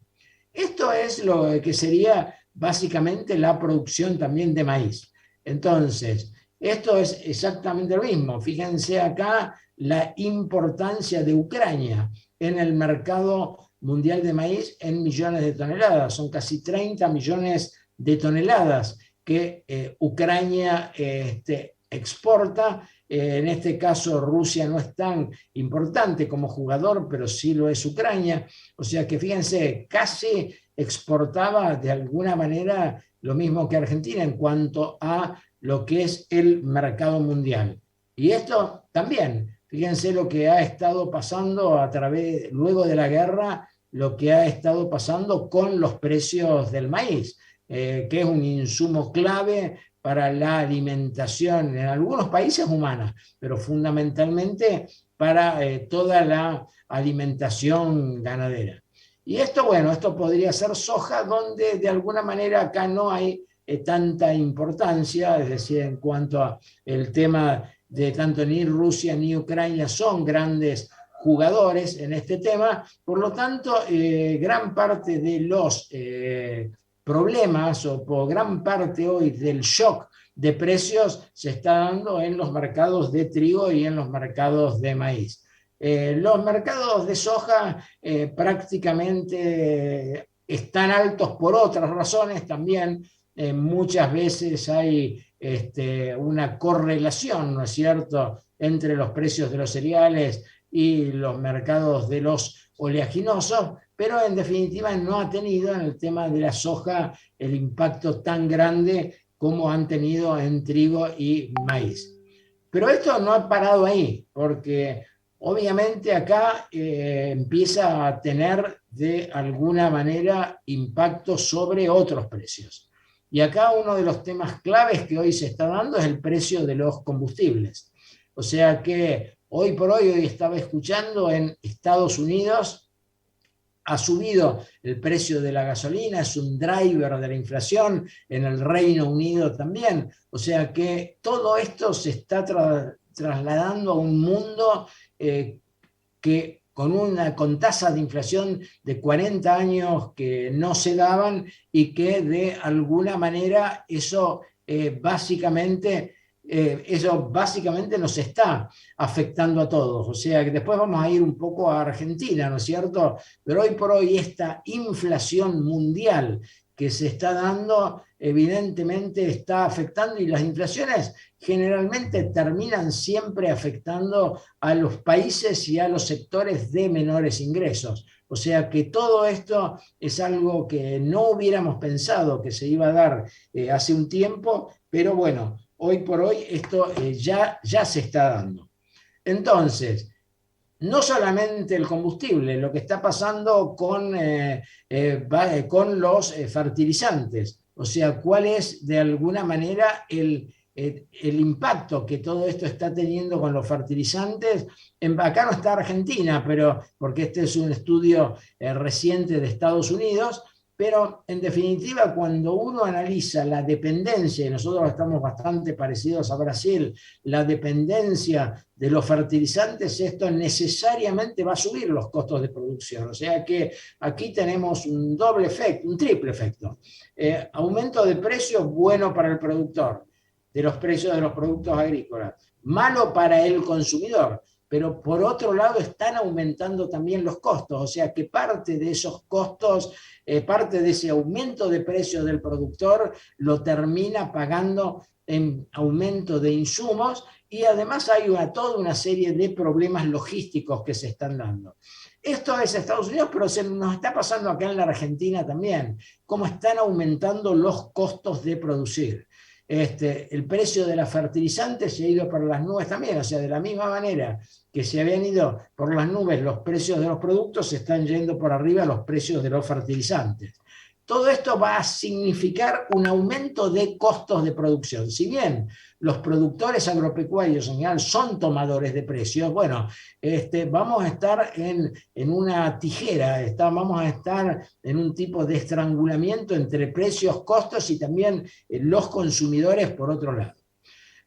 Esto es lo que sería básicamente la producción también de maíz. Entonces, esto es exactamente lo mismo. Fíjense acá la importancia de Ucrania en el mercado mundial de maíz en millones de toneladas. Son casi 30 millones de toneladas que Ucrania exporta. En este caso Rusia no es tan importante como jugador, pero sí lo es Ucrania. O sea que fíjense, casi exportaba de alguna manera lo mismo que Argentina en cuanto a lo que es el mercado mundial. Y esto también, fíjense lo que ha estado pasando luego de la guerra, lo que ha estado pasando con los precios del maíz, que es un insumo clave para la alimentación en algunos países humana, pero fundamentalmente para toda la alimentación ganadera. Y esto, bueno, esto podría ser soja, donde de alguna manera acá no hay tanta importancia, es decir, en cuanto a el tema de tanto ni Rusia ni Ucrania son grandes jugadores en este tema, por lo tanto, gran parte de los problemas o por gran parte hoy del shock de precios se está dando en los mercados de trigo y en los mercados de maíz. Los mercados de soja prácticamente están altos por otras razones también. Muchas veces hay una correlación, ¿no es cierto?, entre los precios de los cereales y los mercados de los oleaginosos, pero en definitiva no ha tenido en el tema de la soja el impacto tan grande como han tenido en trigo y maíz. Pero esto no ha parado ahí, porque obviamente acá empieza a tener de alguna manera impacto sobre otros precios. Y acá uno de los temas claves que hoy se está dando es el precio de los combustibles. O sea que hoy por hoy estaba escuchando en Estados Unidos, ha subido el precio de la gasolina, es un driver de la inflación, en el Reino Unido también. O sea que todo esto se está trasladando a un mundo que con tasas de inflación de 40 años que no se daban y que de alguna manera eso básicamente nos está afectando a todos. O sea que después vamos a ir un poco a Argentina, ¿no es cierto? Pero hoy por hoy esta inflación mundial que se está dando evidentemente está afectando, y las inflaciones generalmente terminan siempre afectando a los países y a los sectores de menores ingresos. O sea que todo esto es algo que no hubiéramos pensado que se iba a dar hace un tiempo, pero bueno, hoy por hoy esto ya se está dando. Entonces, no solamente el combustible, lo que está pasando con los fertilizantes, o sea, cuál es de alguna manera el impacto que todo esto está teniendo con los fertilizantes. Acá no está Argentina, pero porque este es un estudio reciente de Estados Unidos, pero en definitiva cuando uno analiza la dependencia, y nosotros estamos bastante parecidos a Brasil, la dependencia de los fertilizantes, esto necesariamente va a subir los costos de producción. O sea que aquí tenemos un doble efecto, un triple efecto. Aumento de precios bueno para el productor, de los precios de los productos agrícolas, malo para el consumidor, pero por otro lado están aumentando también los costos, o sea que parte de esos costos, parte de ese aumento de precios del productor lo termina pagando en aumento de insumos, y además hay toda una serie de problemas logísticos que se están dando. Esto es Estados Unidos, pero nos está pasando acá en la Argentina también, cómo están aumentando los costos de producir. El precio de las fertilizantes se ha ido por las nubes también, o sea, de la misma manera que se habían ido por las nubes los precios de los productos, se están yendo por arriba los precios de los fertilizantes. Todo esto va a significar un aumento de costos de producción. Si bien los productores agropecuarios en general son tomadores de precios, bueno, vamos a estar en una tijera, vamos a estar en un tipo de estrangulamiento entre precios, costos y también los consumidores por otro lado.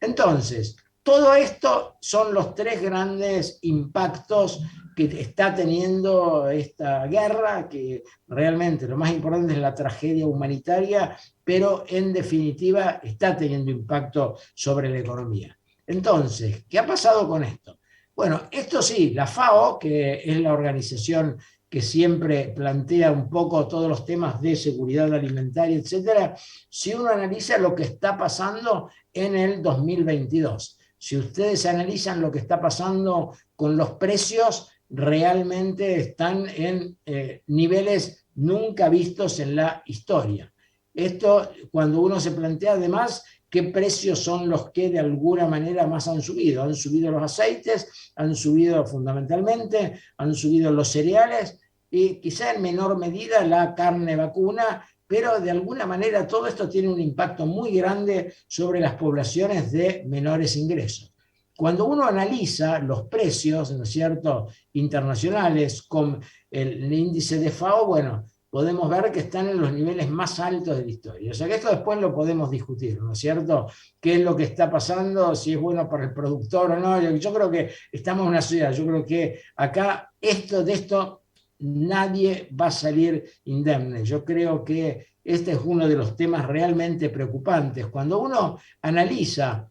Entonces, todo esto son los tres grandes impactos que está teniendo esta guerra, que realmente lo más importante es la tragedia humanitaria, pero en definitiva está teniendo impacto sobre la economía. Entonces, ¿qué ha pasado con esto? Bueno, esto sí, la FAO, que es la organización que siempre plantea un poco todos los temas de seguridad alimentaria, etcétera, si uno analiza lo que está pasando en el 2022, si ustedes analizan lo que está pasando con los precios, realmente están en niveles nunca vistos en la historia. Esto, cuando uno se plantea además qué precios son los que de alguna manera más han subido. Han subido los aceites, han subido fundamentalmente, han subido los cereales y quizá en menor medida la carne vacuna, pero de alguna manera todo esto tiene un impacto muy grande sobre las poblaciones de menores ingresos. Cuando uno analiza los precios, ¿no es cierto?, internacionales con el índice de FAO, bueno, podemos ver que están en los niveles más altos de la historia. O sea que esto después lo podemos discutir, ¿no es cierto? ¿Qué es lo que está pasando? Si es bueno para el productor o no. Yo creo que estamos en una sociedad, yo creo que acá de esto nadie va a salir indemne. Yo creo que este es uno de los temas realmente preocupantes. Cuando uno analiza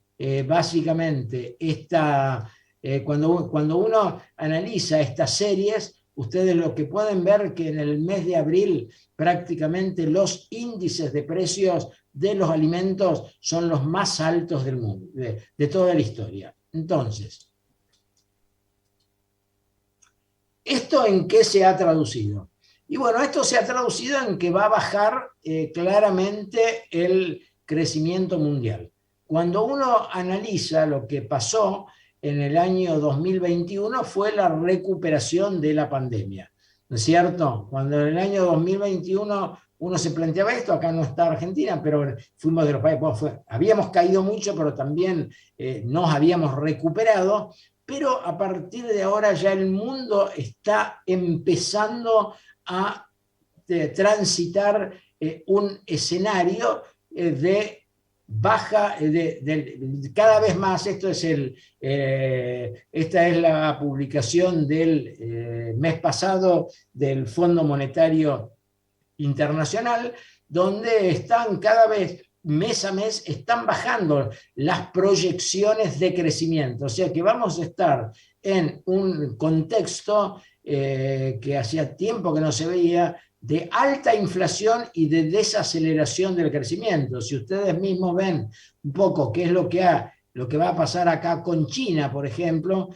básicamente cuando uno analiza estas series, ustedes lo que pueden ver que en el mes de abril prácticamente los índices de precios de los alimentos son los más altos del mundo, de toda la historia. Entonces, ¿esto en qué se ha traducido? Y bueno, esto se ha traducido en que va a bajar claramente el crecimiento mundial. Cuando uno analiza lo que pasó en el año 2021 fue la recuperación de la pandemia, ¿no es cierto? Cuando en el año 2021 uno se planteaba esto, acá no está Argentina, pero fuimos de los países, bueno, habíamos caído mucho, pero también nos habíamos recuperado, pero a partir de ahora ya el mundo está empezando a transitar un escenario de baja, cada vez más, esta es la publicación del mes pasado del Fondo Monetario Internacional, donde están cada vez, mes a mes, están bajando las proyecciones de crecimiento, o sea que vamos a estar en un contexto que hacía tiempo que no se veía, de alta inflación y de desaceleración del crecimiento. Si ustedes mismos ven un poco qué es lo que va a pasar acá con China, por ejemplo,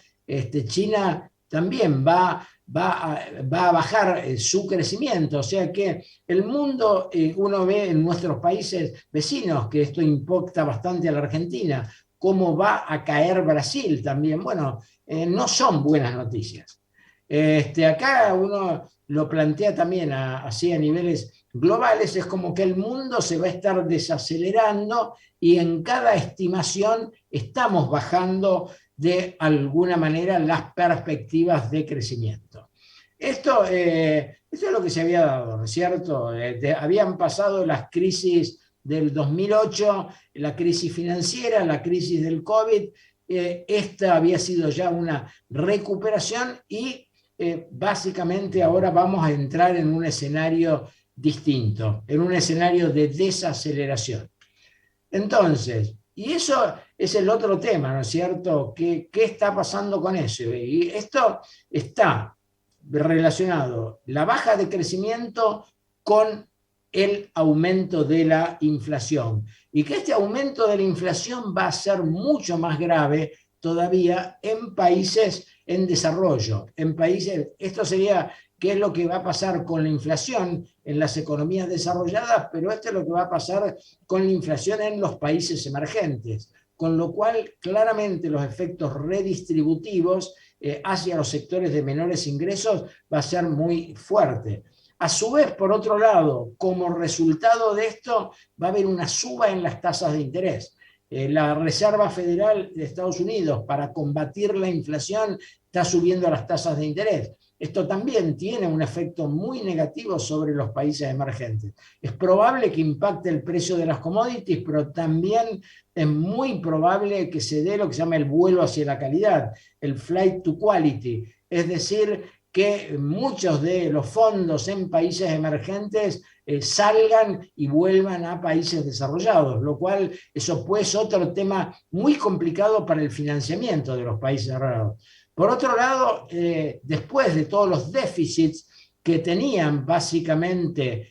China también va a bajar su crecimiento, o sea que el mundo, uno ve en nuestros países vecinos, que esto impacta bastante a la Argentina, cómo va a caer Brasil también. Bueno, no son buenas noticias. Acá uno lo plantea también así a niveles globales, es como que el mundo se va a estar desacelerando y en cada estimación estamos bajando de alguna manera las perspectivas de crecimiento. Esto es lo que se había dado, ¿no es cierto? Habían pasado las crisis del 2008, la crisis financiera, la crisis del COVID, esta había sido ya una recuperación y básicamente ahora vamos a entrar en un escenario distinto, en un escenario de desaceleración. Entonces, y eso es el otro tema, ¿no es cierto? ¿Qué está pasando con eso? Y esto está relacionado, la baja de crecimiento con el aumento de la inflación. Y que este aumento de la inflación va a ser mucho más grave todavía en países en desarrollo, en países, esto sería qué es lo que va a pasar con la inflación en las economías desarrolladas, pero esto es lo que va a pasar con la inflación en los países emergentes, con lo cual claramente los efectos redistributivos hacia los sectores de menores ingresos va a ser muy fuerte. A su vez, por otro lado, como resultado de esto, va a haber una suba en las tasas de interés. La Reserva Federal de Estados Unidos, para combatir la inflación, está subiendo las tasas de interés. Esto también tiene un efecto muy negativo sobre los países emergentes. Es probable que impacte el precio de las commodities, pero también es muy probable que se dé lo que se llama el vuelo hacia la calidad, el flight to quality, es decir, que muchos de los fondos en países emergentes salgan y vuelvan a países desarrollados, lo cual eso pues es otro tema muy complicado para el financiamiento de los países desarrollados. Por otro lado, después de todos los déficits que tenían básicamente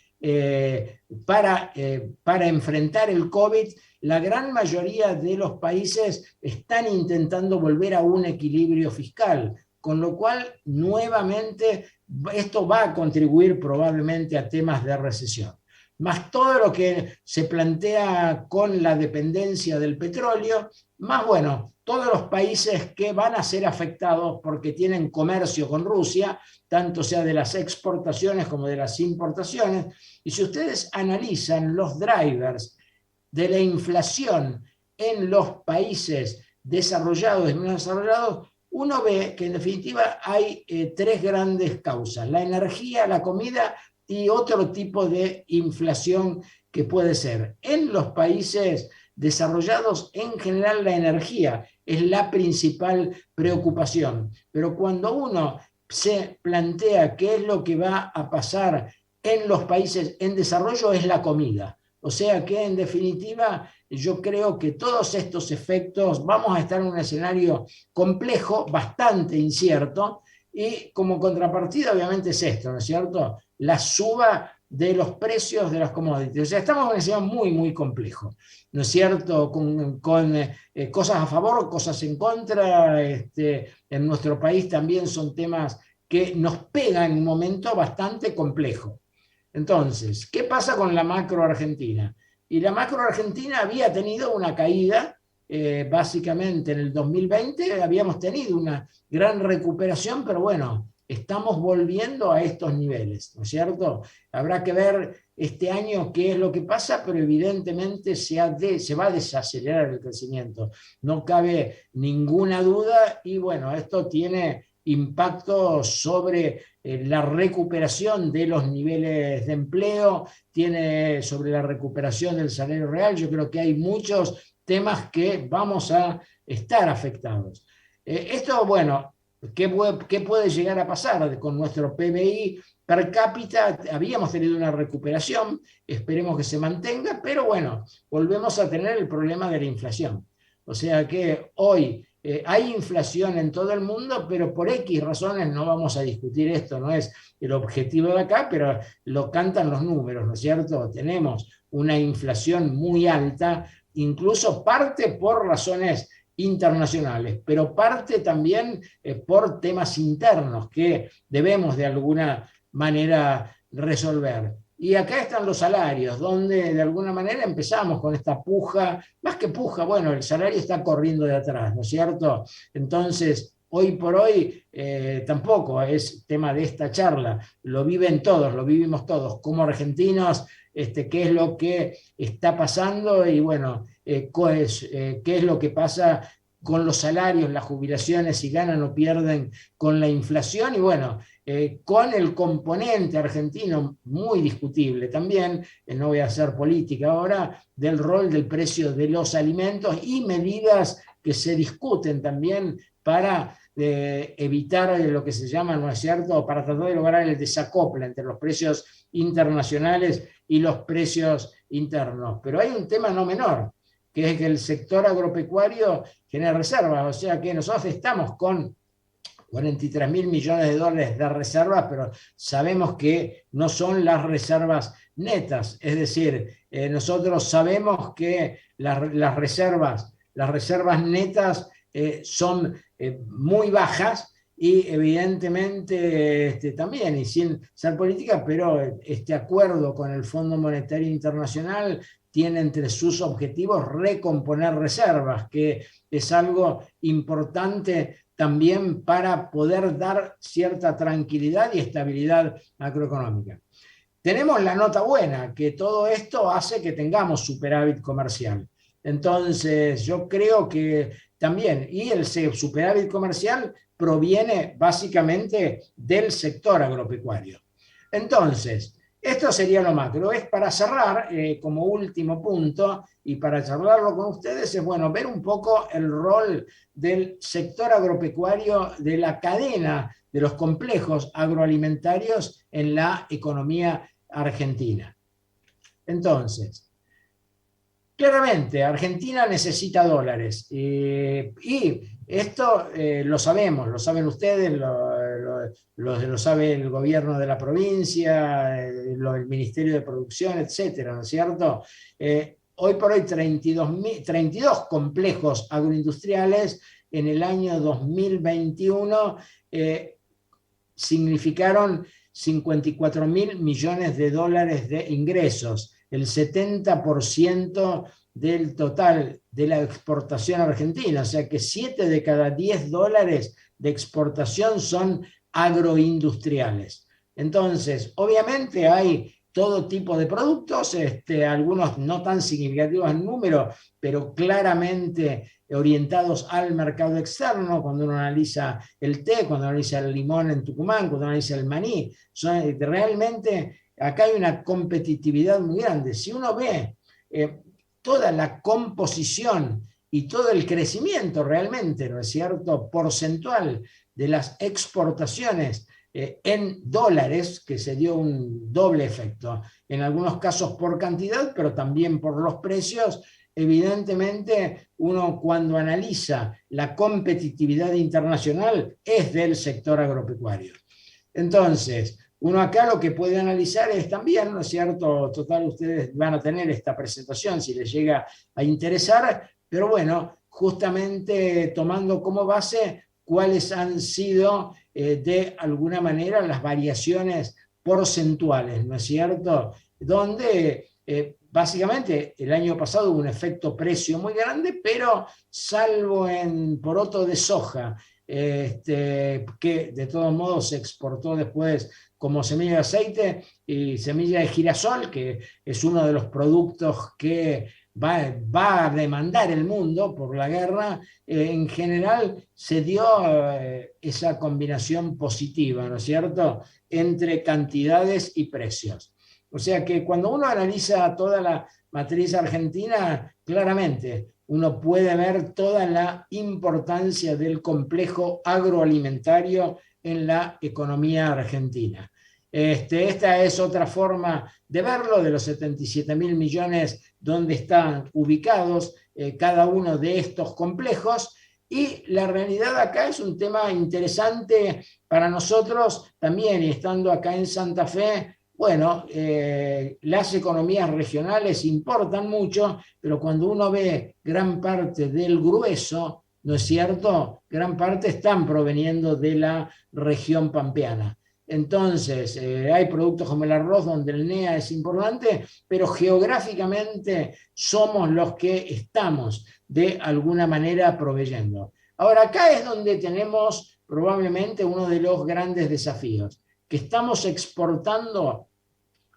para enfrentar el COVID, la gran mayoría de los países están intentando volver a un equilibrio fiscal, con lo cual nuevamente esto va a contribuir probablemente a temas de recesión. Más todo lo que se plantea con la dependencia del petróleo, más bueno, todos los países que van a ser afectados porque tienen comercio con Rusia, tanto sea de las exportaciones como de las importaciones. Y si ustedes analizan los drivers de la inflación en los países desarrollados y no desarrollados, uno ve que en definitiva hay tres grandes causas: la energía, la comida y otro tipo de inflación que puede ser. En los países desarrollados, en general, la energía es la principal preocupación. Pero cuando uno se plantea qué es lo que va a pasar en los países en desarrollo, es la comida. O sea que, en definitiva, yo creo que todos estos efectos, vamos a estar en un escenario complejo, bastante incierto, y como contrapartida, obviamente, es esto, ¿no es cierto? La suba de los precios de las commodities. O sea, estamos en un escenario muy, muy complejo, ¿no es cierto? Con cosas a favor, cosas en contra. En nuestro país también son temas que nos pegan en un momento bastante complejo. Entonces, ¿qué pasa con la macro argentina? Y la macro argentina había tenido una caída, básicamente en el 2020 habíamos tenido una gran recuperación, pero bueno, estamos volviendo a estos niveles, ¿no es cierto? Habrá que ver este año qué es lo que pasa, pero evidentemente se va a desacelerar el crecimiento, no cabe ninguna duda, y bueno, esto tiene impacto sobre la recuperación de los niveles de empleo, tiene sobre la recuperación del salario real. Yo creo que hay muchos temas que vamos a estar afectados. Esto, bueno, ¿qué puede llegar a pasar con nuestro PBI per cápita? Habíamos tenido una recuperación, esperemos que se mantenga, pero bueno, volvemos a tener el problema de la inflación. O sea que hoy hay inflación en todo el mundo, pero por X razones no vamos a discutir esto, no es el objetivo de acá, pero lo cantan los números, ¿no es cierto? Tenemos una inflación muy alta, incluso parte por razones internacionales, pero parte también por temas internos que debemos de alguna manera resolver. Y acá están los salarios, donde de alguna manera empezamos con esta puja, más que puja, bueno, el salario está corriendo de atrás, ¿no es cierto? Entonces, hoy por hoy tampoco es tema de esta charla, lo viven todos, lo vivimos todos, como argentinos, qué es lo que está pasando y bueno, qué es lo que pasa con los salarios, las jubilaciones, si ganan o pierden con la inflación, y bueno, con el componente argentino muy discutible también, no voy a hacer política ahora, del rol del precio de los alimentos y medidas que se discuten también para evitar lo que se llama, ¿no es cierto?, para tratar de lograr el desacople entre los precios internacionales y los precios internos. Pero hay un tema no menor, que es que el sector agropecuario genera reservas, o sea que nosotros estamos con 43.000 millones de dólares de reservas, pero sabemos que no son las reservas netas, es decir, nosotros sabemos que las reservas netas son muy bajas, y evidentemente también, y sin ser política, pero este acuerdo con el Fondo Monetario Internacional tiene entre sus objetivos recomponer reservas, que es algo importante también para poder dar cierta tranquilidad y estabilidad macroeconómica. Tenemos la nota buena, que todo esto hace que tengamos superávit comercial. Entonces, yo creo que también, y el superávit comercial proviene básicamente del sector agropecuario. Entonces, esto sería lo macro. Es para cerrar, como último punto, y para charlarlo con ustedes, es bueno ver un poco el rol del sector agropecuario, de la cadena de los complejos agroalimentarios en la economía argentina. Entonces, claramente, Argentina necesita dólares, y esto lo sabemos, lo saben ustedes, lo sabe el gobierno de la provincia, el Ministerio de Producción, etcétera, ¿no es cierto? hoy por hoy 32 complejos agroindustriales en el año 2021 significaron 54.000 millones de dólares de ingresos, el 70% del total de la exportación argentina, o sea que 7 de cada 10 dólares de exportación son agroindustriales. Entonces, obviamente hay todo tipo de productos, algunos no tan significativos en número, pero claramente orientados al mercado externo, cuando uno analiza el té, cuando analiza el limón en Tucumán, cuando analiza el maní, realmente acá hay una competitividad muy grande. Si uno ve toda la composición y todo el crecimiento realmente, ¿no es cierto?, porcentual de las exportaciones en dólares, que se dio un doble efecto, en algunos casos por cantidad, pero también por los precios. Evidentemente, uno cuando analiza la competitividad internacional es del sector agropecuario. Entonces, uno acá lo que puede analizar es también, ¿no es cierto? Total, ustedes van a tener esta presentación si les llega a interesar, pero bueno, justamente tomando como base cuáles han sido de alguna manera las variaciones porcentuales, ¿no es cierto? Donde básicamente el año pasado hubo un efecto precio muy grande, pero salvo en poroto de soja, que de todos modos se exportó después como semilla de aceite y semilla de girasol, que es uno de los productos que va a demandar el mundo por la guerra, en general se dio esa combinación positiva, ¿no es cierto?, entre cantidades y precios. O sea que cuando uno analiza toda la matriz argentina, claramente uno puede ver toda la importancia del complejo agroalimentario en la economía argentina. Esta es otra forma de verlo, de los 77.000 millones donde están ubicados cada uno de estos complejos. Y la realidad acá es un tema interesante para nosotros también, y estando acá en Santa Fe, bueno, las economías regionales importan mucho, pero cuando uno ve gran parte del grueso, ¿no es cierto?, gran parte están proveniendo de la región pampeana. Entonces, hay productos como el arroz donde el NEA es importante, pero geográficamente somos los que estamos de alguna manera proveyendo. Ahora, acá es donde tenemos probablemente uno de los grandes desafíos, que estamos exportando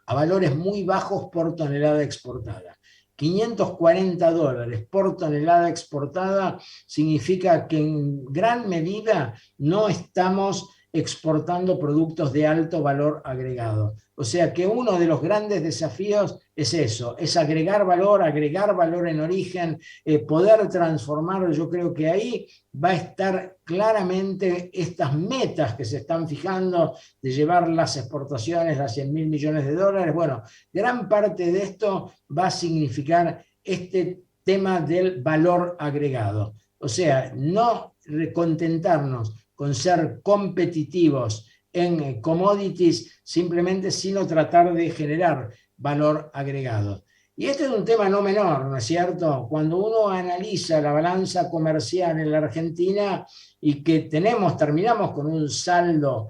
a valores muy bajos por tonelada exportada. 540 dólares por tonelada exportada significa que en gran medida no estamos exportando productos de alto valor agregado. O sea que uno de los grandes desafíos es eso, es agregar valor en origen, poder transformarlo. Yo creo que ahí va a estar claramente estas metas que se están fijando de llevar las exportaciones a 100.000 millones de dólares. Bueno, gran parte de esto va a significar este tema del valor agregado. O sea, no contentarnos con ser competitivos en commodities simplemente, sino tratar de generar valor agregado. Y este es un tema no menor, ¿no es cierto? Cuando uno analiza la balanza comercial en la Argentina y que terminamos con un saldo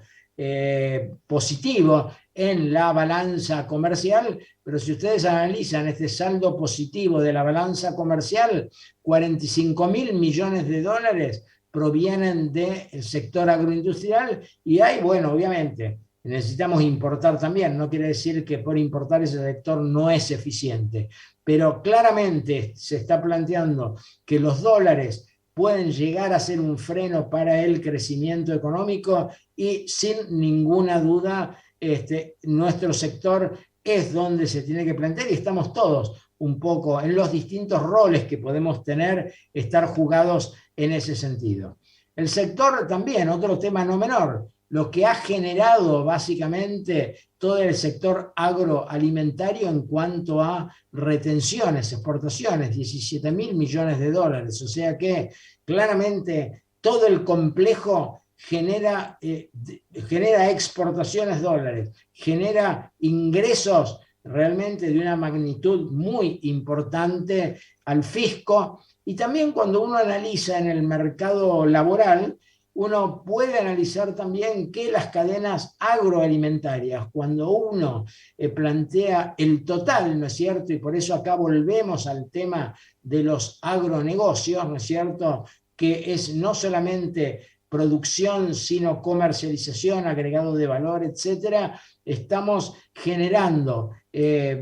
positivo en la balanza comercial, pero si ustedes analizan este saldo positivo de la balanza comercial, 45.000 millones de dólares provienen del sector agroindustrial y hay, bueno, obviamente, necesitamos importar también, no quiere decir que por importar ese sector no es eficiente, pero claramente se está planteando que los dólares pueden llegar a ser un freno para el crecimiento económico y sin ninguna duda nuestro sector es donde se tiene que plantear y estamos todos un poco en los distintos roles que podemos tener, estar jugados en ese sentido. El sector también, otro tema no menor, lo que ha generado básicamente todo el sector agroalimentario en cuanto a retenciones, exportaciones, 17.000 millones de dólares. O sea que claramente todo el complejo genera exportaciones dólares, genera ingresos realmente de una magnitud muy importante al fisco. Y también cuando uno analiza en el mercado laboral, uno puede analizar también que las cadenas agroalimentarias, cuando uno plantea el total, ¿no es cierto? Y por eso acá volvemos al tema de los agronegocios, ¿no es cierto? Que es no solamente producción, sino comercialización, agregado de valor, etcétera. Estamos generando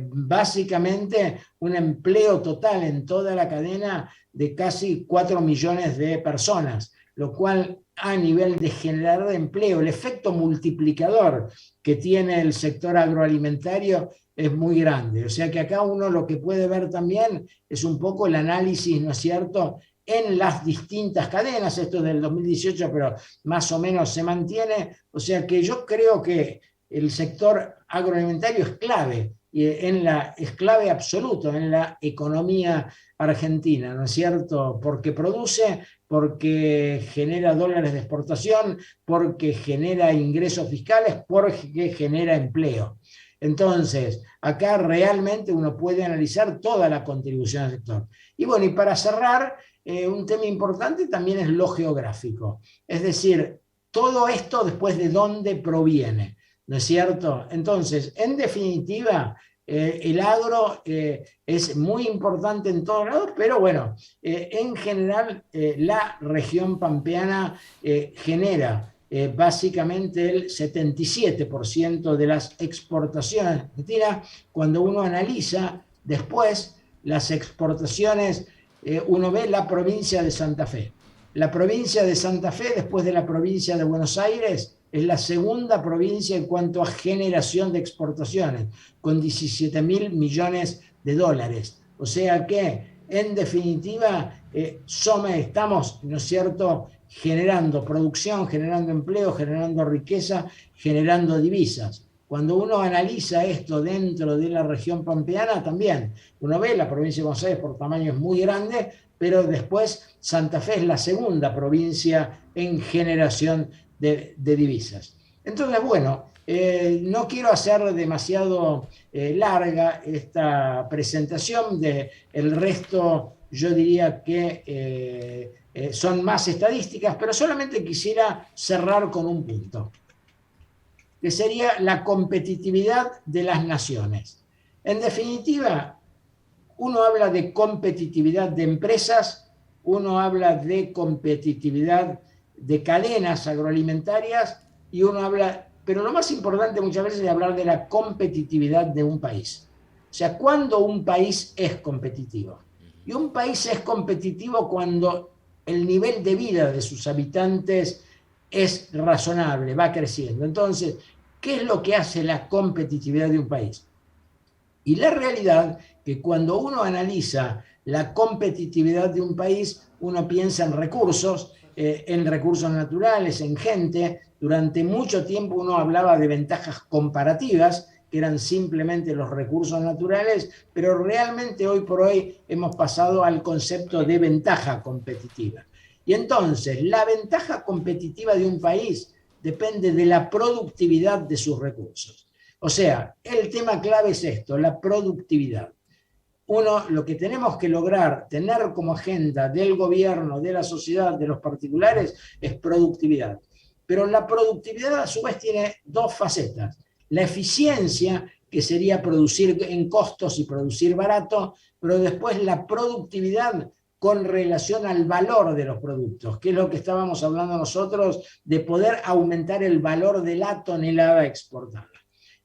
básicamente un empleo total en toda la cadena de casi 4 millones de personas, lo cual a nivel de generar empleo, el efecto multiplicador que tiene el sector agroalimentario es muy grande. O sea que acá uno lo que puede ver también es un poco el análisis, ¿no es cierto?, en las distintas cadenas. Esto es del 2018, pero más o menos se mantiene. O sea que yo creo que el sector agroalimentario es clave, es clave absoluto en la economía argentina, ¿no es cierto? Porque produce, porque genera dólares de exportación, porque genera ingresos fiscales, porque genera empleo. Entonces, acá realmente uno puede analizar toda la contribución al sector. Y bueno, y para cerrar, un tema importante también es lo geográfico. Es decir, todo esto después de dónde proviene, ¿no es cierto? Entonces, en definitiva, el agro es muy importante en todos lados, pero bueno, en general la región pampeana genera básicamente el 77% de las exportaciones argentinas. Cuando uno analiza después las exportaciones, uno ve la provincia de Santa Fe. La provincia de Santa Fe, después de la provincia de Buenos Aires, es la segunda provincia en cuanto a generación de exportaciones, con 17.000 millones de dólares. O sea que, en definitiva, estamos, ¿no es cierto?, generando producción, generando empleo, generando riqueza, generando divisas. Cuando uno analiza esto dentro de la región pampeana, también uno ve la provincia de Buenos Aires por tamaño es muy grande, pero después Santa Fe es la segunda provincia en generación de divisas. Entonces, bueno, no quiero hacer demasiado larga esta presentación. El resto yo diría que son más estadísticas, pero solamente quisiera cerrar con un punto, que sería la competitividad de las naciones. En definitiva, uno habla de competitividad de empresas, uno habla de competitividad de cadenas agroalimentarias y uno habla, pero lo más importante muchas veces es hablar de la competitividad de un país. O sea, ¿cuándo un país es competitivo? Y un país es competitivo cuando el nivel de vida de sus habitantes es razonable, va creciendo. Entonces, ¿qué es lo que hace la competitividad de un país? Y la realidad que cuando uno analiza la competitividad de un país, uno piensa en recursos naturales, en gente. Durante mucho tiempo uno hablaba de ventajas comparativas, que eran simplemente los recursos naturales, pero realmente hoy por hoy hemos pasado al concepto de ventaja competitiva. Y entonces, la ventaja competitiva de un país depende de la productividad de sus recursos. O sea, el tema clave es esto, la productividad. Lo que tenemos que lograr, tener como agenda del gobierno, de la sociedad, de los particulares, es productividad. Pero la productividad a su vez tiene dos facetas. La eficiencia, que sería producir en costos y producir barato, pero después la productividad con relación al valor de los productos, que es lo que estábamos hablando nosotros, de poder aumentar el valor de la tonelada exportada.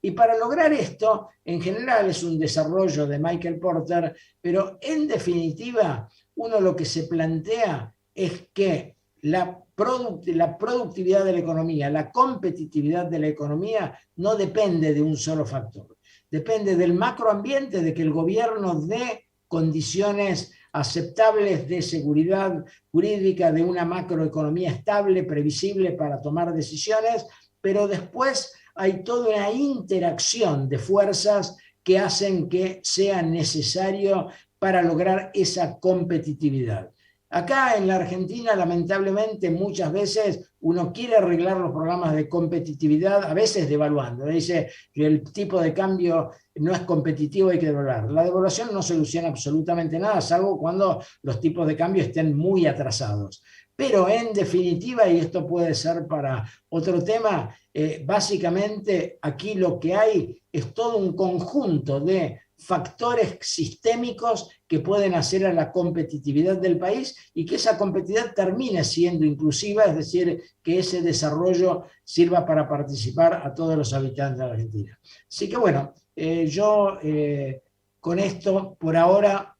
Y para lograr esto, en general es un desarrollo de Michael Porter, pero en definitiva, uno lo que se plantea es que la productividad de la economía, la competitividad de la economía no depende de un solo factor. Depende del macroambiente, de que el gobierno dé condiciones aceptables de seguridad jurídica, de una macroeconomía estable, previsible para tomar decisiones, pero después hay toda una interacción de fuerzas que hacen que sea necesario para lograr esa competitividad. Acá en la Argentina, lamentablemente, muchas veces uno quiere arreglar los programas de competitividad, a veces devaluando. Dice que el tipo de cambio no es competitivo, hay que devaluar. La devaluación no soluciona absolutamente nada, salvo cuando los tipos de cambio estén muy atrasados. Pero en definitiva, y esto puede ser para otro tema, básicamente aquí lo que hay es todo un conjunto de factores sistémicos que pueden hacer a la competitividad del país y que esa competitividad termine siendo inclusiva, es decir, que ese desarrollo sirva para participar a todos los habitantes de la Argentina. Así que bueno, yo con esto por ahora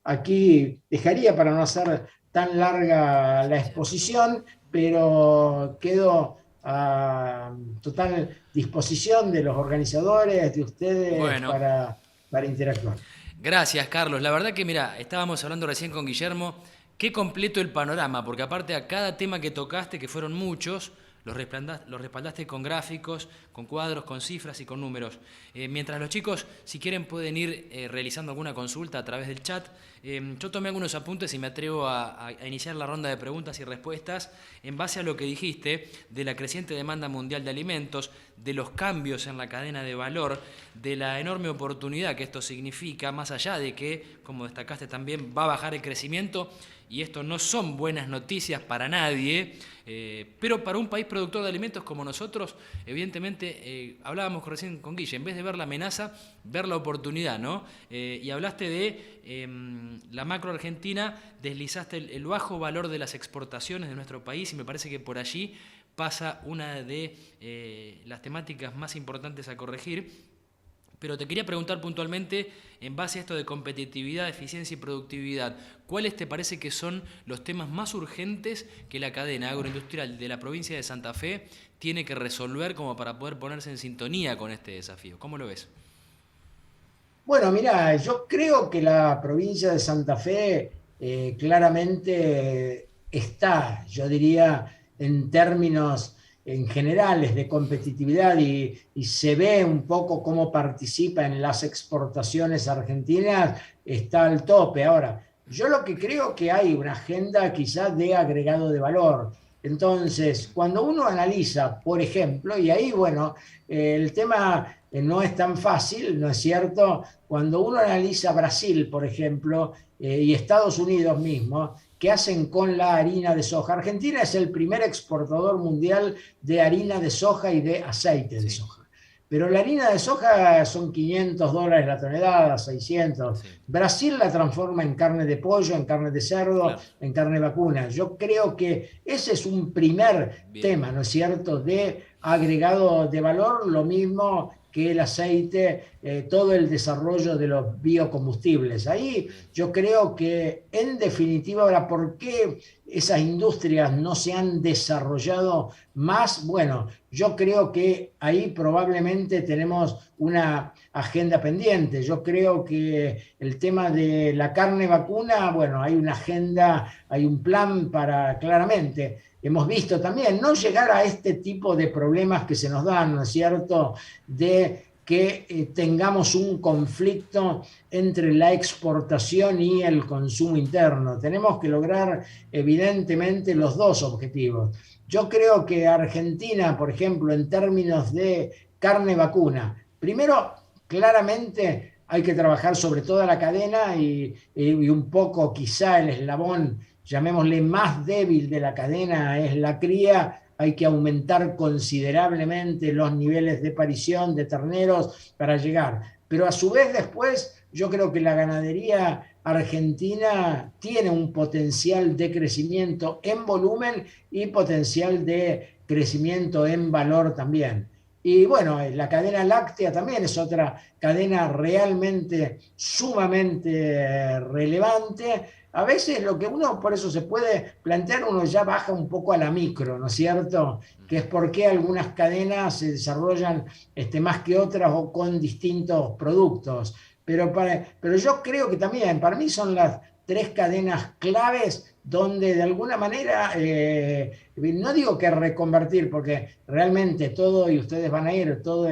aquí dejaría para no hacer tan larga la exposición, pero quedo a total disposición de los organizadores, de ustedes, Bueno, para interactuar. gracias, Carlos. La verdad que, mira, estábamos hablando recién con Guillermo, qué completo el panorama, porque aparte a cada tema que tocaste, que fueron muchos, los respaldaste con gráficos, con cuadros, con cifras y con números. Mientras los chicos, si quieren, pueden ir realizando alguna consulta a través del chat. Yo tomé algunos apuntes y me atrevo a iniciar la ronda de preguntas y respuestas en base a lo que dijiste de la creciente demanda mundial de alimentos, de los cambios en la cadena de valor, de la enorme oportunidad que esto significa, más allá de que, como destacaste también, va a bajar el crecimiento, y esto no son buenas noticias para nadie, pero para un país productor de alimentos como nosotros, evidentemente, hablábamos recién con Guille, en vez de ver la amenaza, ver la oportunidad, ¿no? Y hablaste de la macro argentina, deslizaste el bajo valor de las exportaciones de nuestro país, y me parece que por allí pasa una de las temáticas más importantes a corregir. Pero te quería preguntar puntualmente, en base a esto de competitividad, eficiencia y productividad, ¿cuáles te parece que son los temas más urgentes que la cadena agroindustrial de la provincia de Santa Fe tiene que resolver como para poder ponerse en sintonía con este desafío? ¿Cómo lo ves? Bueno, mira, yo creo que la provincia de Santa Fe claramente está, yo diría, en términos en generales de competitividad y se ve un poco cómo participa en las exportaciones argentinas, está al tope. Ahora, yo lo que creo que hay una agenda quizás de agregado de valor. Entonces, cuando uno analiza, por ejemplo, y ahí, bueno, el tema no es tan fácil, ¿no es cierto? Cuando uno analiza Brasil, por ejemplo, y Estados Unidos mismo, ¿qué hacen con la harina de soja? Argentina es el primer exportador mundial de harina de soja y de aceite de soja. Pero la harina de soja son $500 la tonelada, 600. Sí. Brasil la transforma en carne de pollo, en carne de cerdo, Claro. en carne vacuna. Yo creo que ese es un primer Bien. tema, ¿no es cierto?, de agregado de valor, lo mismo que el aceite, todo el desarrollo de los biocombustibles. Ahí yo creo que, en definitiva, ahora, ¿por qué esas industrias no se han desarrollado más? Bueno, yo creo que ahí probablemente tenemos una agenda pendiente. Yo creo que el tema de la carne vacuna, bueno, hay una agenda, hay un plan para claramente. Hemos visto también no llegar a este tipo de problemas que se nos dan, ¿no es cierto?, de que tengamos un conflicto entre la exportación y el consumo interno. Tenemos que lograr, evidentemente, los dos objetivos. Yo creo que Argentina, por ejemplo, en términos de carne vacuna, primero, claramente hay que trabajar sobre toda la cadena y un poco quizá el eslabón, llamémosle, más débil de la cadena es la cría. Hay que aumentar considerablemente los niveles de parición de terneros para llegar. Pero a su vez después yo creo que la ganadería argentina tiene un potencial de crecimiento en volumen y potencial de crecimiento en valor también. Y bueno, la cadena láctea también es otra cadena realmente sumamente relevante. A veces lo que uno, por eso se puede plantear, uno ya baja un poco a la micro, ¿no es cierto? Que es por qué algunas cadenas se desarrollan más que otras o con distintos productos. Pero yo creo que también, para mí son las tres cadenas claves donde de alguna manera, no digo que reconvertir, porque realmente todo, y ustedes van a ir, todo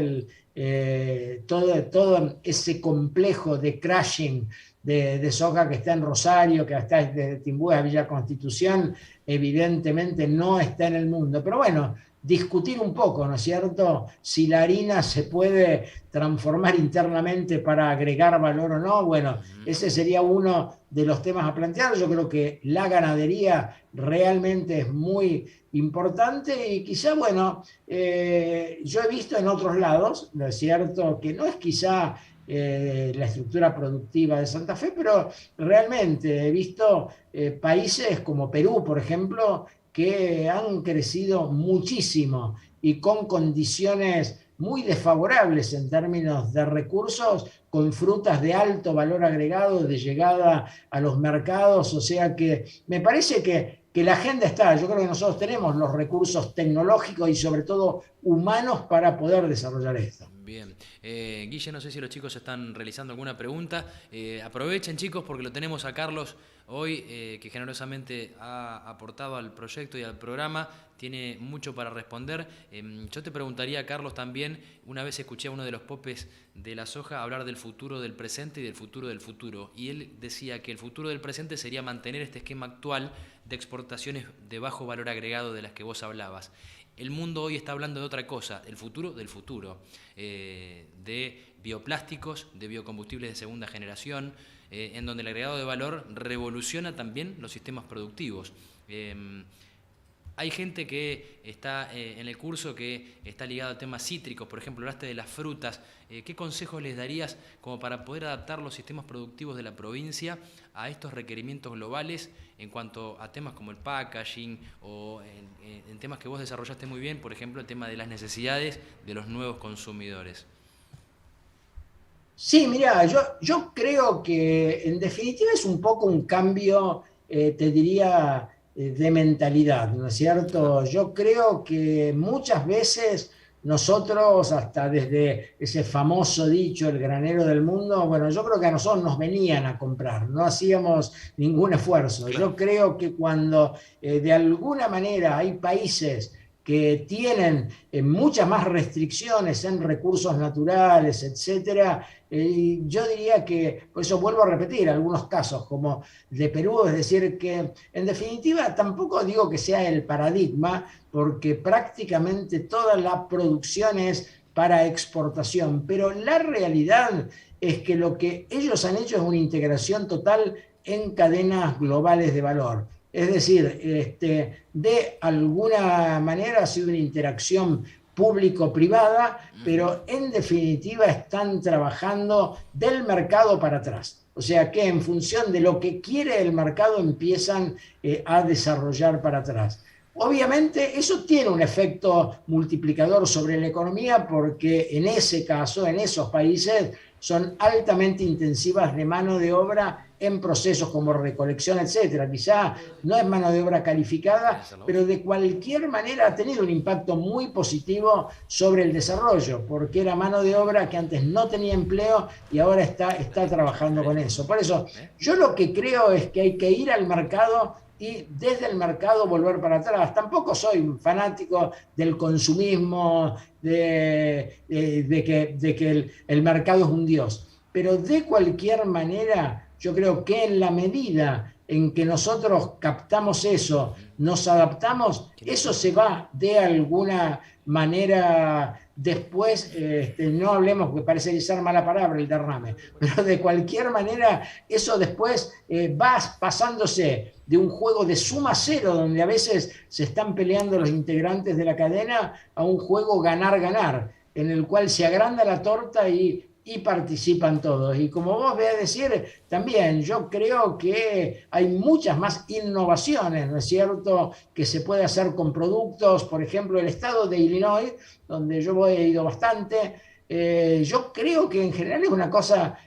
ese complejo de crushing de soja que está en Rosario, que está desde Timbúes a Villa Constitución, evidentemente no está en el mundo. Pero bueno, discutir un poco, ¿no es cierto?, si la harina se puede transformar internamente para agregar valor o no. Bueno, ese sería uno de los temas a plantear. Yo creo que la ganadería realmente es muy importante y quizá, bueno, yo he visto en otros lados, ¿no es cierto?, que no es quizá la estructura productiva de Santa Fe, pero realmente he visto países como Perú, por ejemplo, que han crecido muchísimo y con condiciones muy desfavorables en términos de recursos, con frutas de alto valor agregado, de llegada a los mercados. O sea que me parece que la agenda está. Yo creo que nosotros tenemos los recursos tecnológicos y sobre todo humanos para poder desarrollar esto. Bien. Guille, no sé si los chicos están realizando alguna pregunta. Aprovechen, chicos, porque lo tenemos a Carlos hoy, que generosamente ha aportado al proyecto y al programa. Tiene mucho para responder. Yo te preguntaría, Carlos, también, una vez escuché a uno de los popes de la soja hablar del futuro del presente y del futuro del futuro. Y él decía que el futuro del presente sería mantener este esquema actual de exportaciones de bajo valor agregado de las que vos hablabas. El mundo hoy está hablando de otra cosa, el futuro del futuro, de bioplásticos, de biocombustibles de segunda generación, en donde el agregado de valor revoluciona también los sistemas productivos. Hay gente que está en el curso que está ligado a temas cítricos, por ejemplo, hablaste de las frutas. ¿Qué consejos les darías como para poder adaptar los sistemas productivos de la provincia a estos requerimientos globales en cuanto a temas como el packaging o en temas que vos desarrollaste muy bien, por ejemplo, el tema de las necesidades de los nuevos consumidores? Sí, mira, yo creo que en definitiva es un poco un cambio, te diría, de mentalidad, ¿no es cierto? Yo creo que muchas veces nosotros, hasta desde ese famoso dicho, el granero del mundo, bueno, yo creo que a nosotros nos venían a comprar, no hacíamos ningún esfuerzo. Claro. Yo creo que cuando de alguna manera hay países que tienen muchas más restricciones en recursos naturales, etcétera, yo diría que, por eso vuelvo a repetir algunos casos como de Perú, es decir, que en definitiva tampoco digo que sea el paradigma, porque prácticamente toda la producción es para exportación, pero la realidad es que lo que ellos han hecho es una integración total en cadenas globales de valor. Es decir, de alguna manera ha sido una interacción público-privada, pero en definitiva están trabajando del mercado para atrás. O sea que en función de lo que quiere el mercado empiezan a desarrollar para atrás. Obviamente eso tiene un efecto multiplicador sobre la economía porque en ese caso, en esos países, son altamente intensivas de mano de obra en procesos como recolección, etcétera. Quizá no es mano de obra calificada, pero de cualquier manera ha tenido un impacto muy positivo sobre el desarrollo, porque era mano de obra que antes no tenía empleo y ahora está trabajando con eso. Por eso, yo lo que creo es que hay que ir al mercado y desde el mercado volver para atrás. Tampoco soy un fanático del consumismo, de que el mercado es un dios. Pero de cualquier manera, yo creo que en la medida en que nosotros captamos eso, nos adaptamos, eso se va de alguna manera después, no hablemos, porque parece ser mala palabra el derrame, pero de cualquier manera eso después va pasándose de un juego de suma cero, donde a veces se están peleando los integrantes de la cadena, a un juego ganar-ganar, en el cual se agranda la torta y participan todos. Y como vos veas decir, también yo creo que hay muchas más innovaciones, ¿no es cierto?, que se puede hacer con productos. Por ejemplo, el estado de Illinois, donde yo he ido bastante, yo creo que en general es una cosa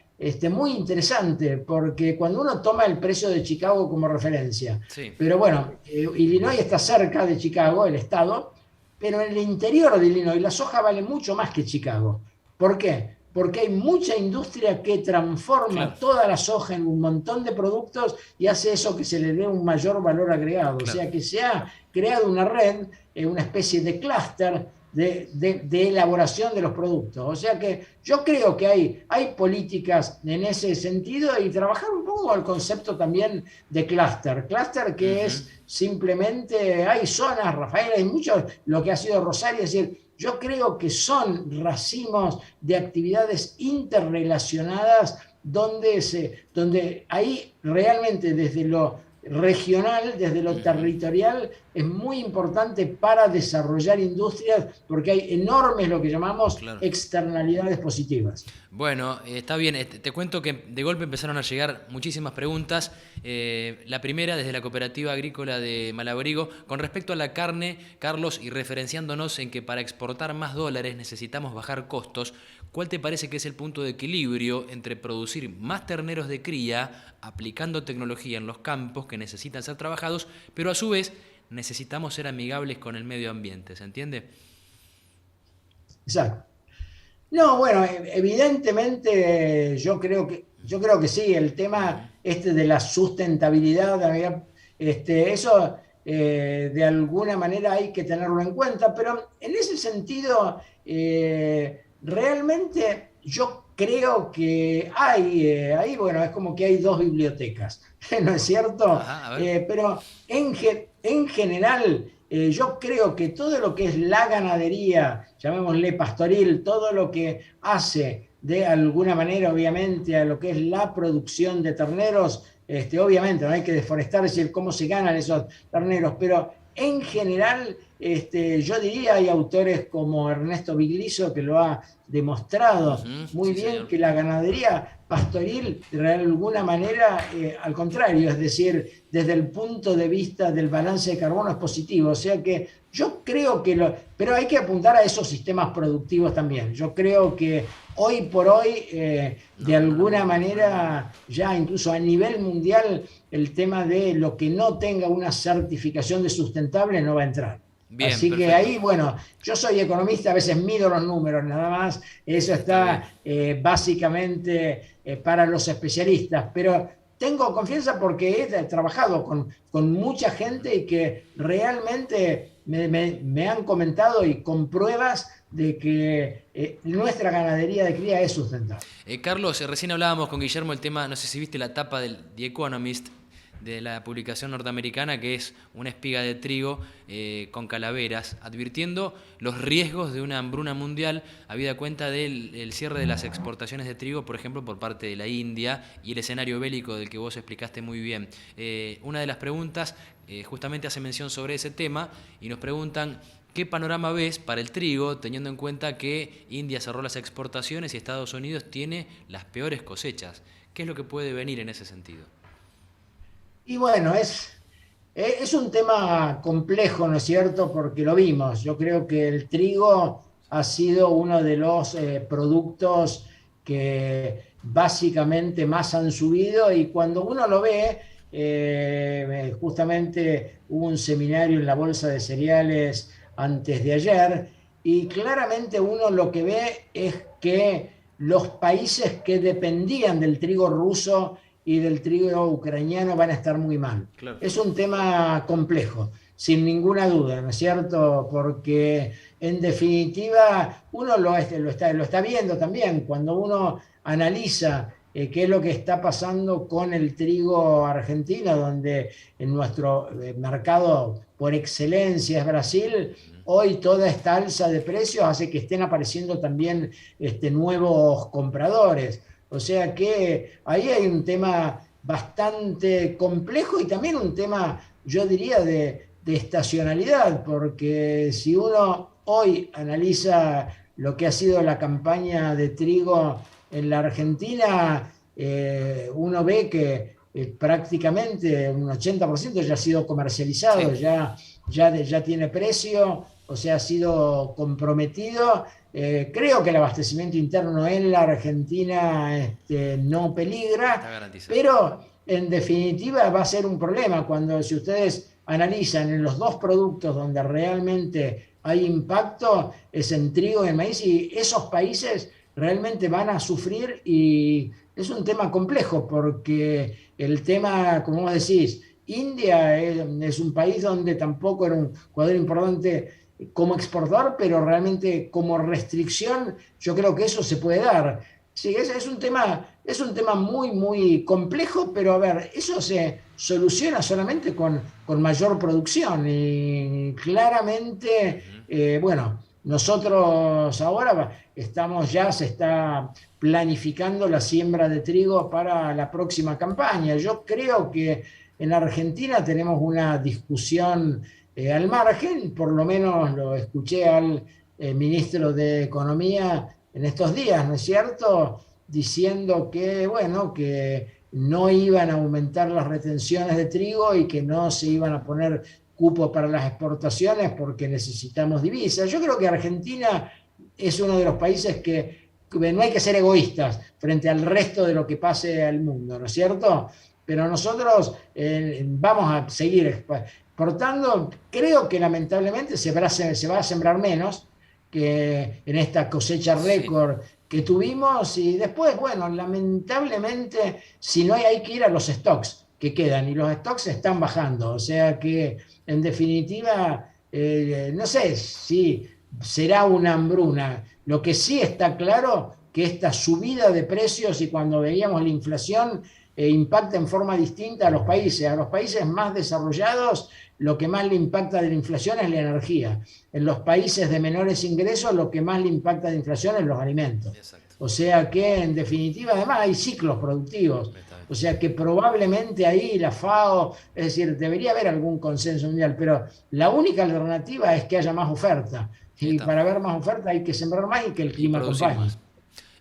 muy interesante, porque cuando uno toma el precio de Chicago como referencia, Sí. pero bueno, Illinois está cerca de Chicago, el estado, pero en el interior de Illinois la soja vale mucho más que Chicago. ¿Por qué? Porque hay mucha industria que transforma toda la soja en un montón de productos y hace eso que se le dé un mayor valor agregado. O sea que se ha creado una red, una especie de clúster de elaboración de los productos. O sea que yo creo que hay políticas en ese sentido y trabajar un poco al concepto también de clúster. Clúster que es simplemente, hay zonas, Rafael, hay mucho, lo que ha sido Rosario, es decir, yo creo que son racimos de actividades interrelacionadas donde ahí realmente desde lo regional, desde lo territorial, es muy importante para desarrollar industrias porque hay enormes, lo que llamamos, externalidades positivas. Bueno, está bien. Te cuento que de golpe empezaron a llegar muchísimas preguntas. La primera desde la Cooperativa Agrícola de Malabrigo. Con respecto a la carne, Carlos, y referenciándonos en que para exportar más dólares necesitamos bajar costos, ¿cuál te parece que es el punto de equilibrio entre producir más terneros de cría, aplicando tecnología en los campos que necesitan ser trabajados, pero a su vez necesitamos ser amigables con el medio ambiente? ¿Se entiende? Exacto. No, bueno, evidentemente yo creo que sí, el tema de la sustentabilidad, eso de alguna manera hay que tenerlo en cuenta, pero en ese sentido, realmente yo creo que ahí, bueno, es como que hay dos bibliotecas, ¿no es cierto? Ajá, Pero en general, yo creo que todo lo que es la ganadería, llamémosle pastoril, todo lo que hace de alguna manera, obviamente, a lo que es la producción de terneros, obviamente no hay que deforestar, es decir, cómo se ganan esos terneros, pero en general, yo diría, hay autores como Ernesto Bigliso que lo ha demostrado muy bien, señor, que la ganadería pastoril, de alguna manera, al contrario, es decir, desde el punto de vista del balance de carbono es positivo. O sea que yo creo que pero hay que apuntar a esos sistemas productivos también. Yo creo que hoy por hoy, de alguna manera, ya incluso a nivel mundial, el tema de lo que no tenga una certificación de sustentable no va a entrar. bien, Así perfecto. que ahí, bueno, yo soy economista, a veces mido los números nada más, eso está básicamente para los especialistas, pero tengo confianza porque he trabajado con mucha gente y que realmente me han comentado y con pruebas de que nuestra ganadería de cría es sustentable. Carlos, recién hablábamos con Guillermo el tema, no sé si viste la tapa del The Economist, de la publicación norteamericana, que es una espiga de trigo con calaveras, advirtiendo los riesgos de una hambruna mundial, habida cuenta del cierre de las exportaciones de trigo, por ejemplo, por parte de la India, y el escenario bélico del que vos explicaste muy bien. Una de las preguntas justamente hace mención sobre ese tema, y nos preguntan: ¿qué panorama ves para el trigo, teniendo en cuenta que India cerró las exportaciones y Estados Unidos tiene las peores cosechas? ¿Qué es lo que puede venir en ese sentido? Y bueno, es un tema complejo, ¿no es cierto? Porque lo vimos. Yo creo que el trigo ha sido uno de los productos que básicamente más han subido, y cuando uno lo ve, justamente hubo un seminario en la Bolsa de Cereales antes de ayer, y claramente uno lo que ve es que los países que dependían del trigo ruso y del trigo ucraniano van a estar muy mal. Claro. Es un tema complejo, sin ninguna duda, ¿no es cierto? Porque en definitiva uno lo está viendo también cuando uno analiza qué es lo que está pasando con el trigo argentino, donde en nuestro mercado por excelencia es Brasil. Hoy toda esta alza de precios hace que estén apareciendo también nuevos compradores. O sea que ahí hay un tema bastante complejo y también un tema, yo diría, de estacionalidad, porque si uno hoy analiza lo que ha sido la campaña de trigo en la Argentina, uno ve que prácticamente un 80% ya ha sido comercializado, Sí. ya tiene precio, o sea, ha sido comprometido. Creo que el abastecimiento interno en la Argentina no Está peligra, garantizado. pero en definitiva va a ser un problema cuando, si ustedes analizan en los dos productos donde realmente hay impacto, es en trigo y en maíz, y esos países realmente van a sufrir, y es un tema complejo porque el tema, como vos decís, India es un país donde tampoco era un jugador importante como exportador, pero realmente como restricción, yo creo que eso se puede dar. Sí, es un tema muy, muy complejo, pero a ver, eso se soluciona solamente con mayor producción y claramente, bueno, nosotros ahora se está planificando la siembra de trigo para la próxima campaña. Yo creo que en Argentina tenemos una discusión al margen, por lo menos lo escuché al ministro de Economía en estos días, ¿no es cierto?, diciendo que, bueno, que no iban a aumentar las retenciones de trigo y que no se iban a poner cupo para las exportaciones porque necesitamos divisas. Yo creo que Argentina es uno de los países que no hay que ser egoístas frente al resto de lo que pase al mundo, ¿no es cierto? Pero nosotros vamos a seguir exportando. Creo que lamentablemente se va a sembrar menos que en esta cosecha récord que tuvimos, y después, bueno, lamentablemente, si no hay que ir a los stocks que quedan, y los stocks están bajando, o sea que en definitiva, no sé si será una hambruna. Lo que sí está claro que esta subida de precios, y cuando veíamos la inflación, impacta en forma distinta a los países. A los países más desarrollados lo que más le impacta de la inflación es la energía. En los países de menores ingresos lo que más le impacta de inflación es los alimentos. Exacto. O sea que en definitiva además hay ciclos productivos. O sea que probablemente ahí la FAO, es decir, debería haber algún consenso mundial, pero la única alternativa es que haya más oferta. Y para haber más oferta hay que sembrar más y que el clima acompañe. Más.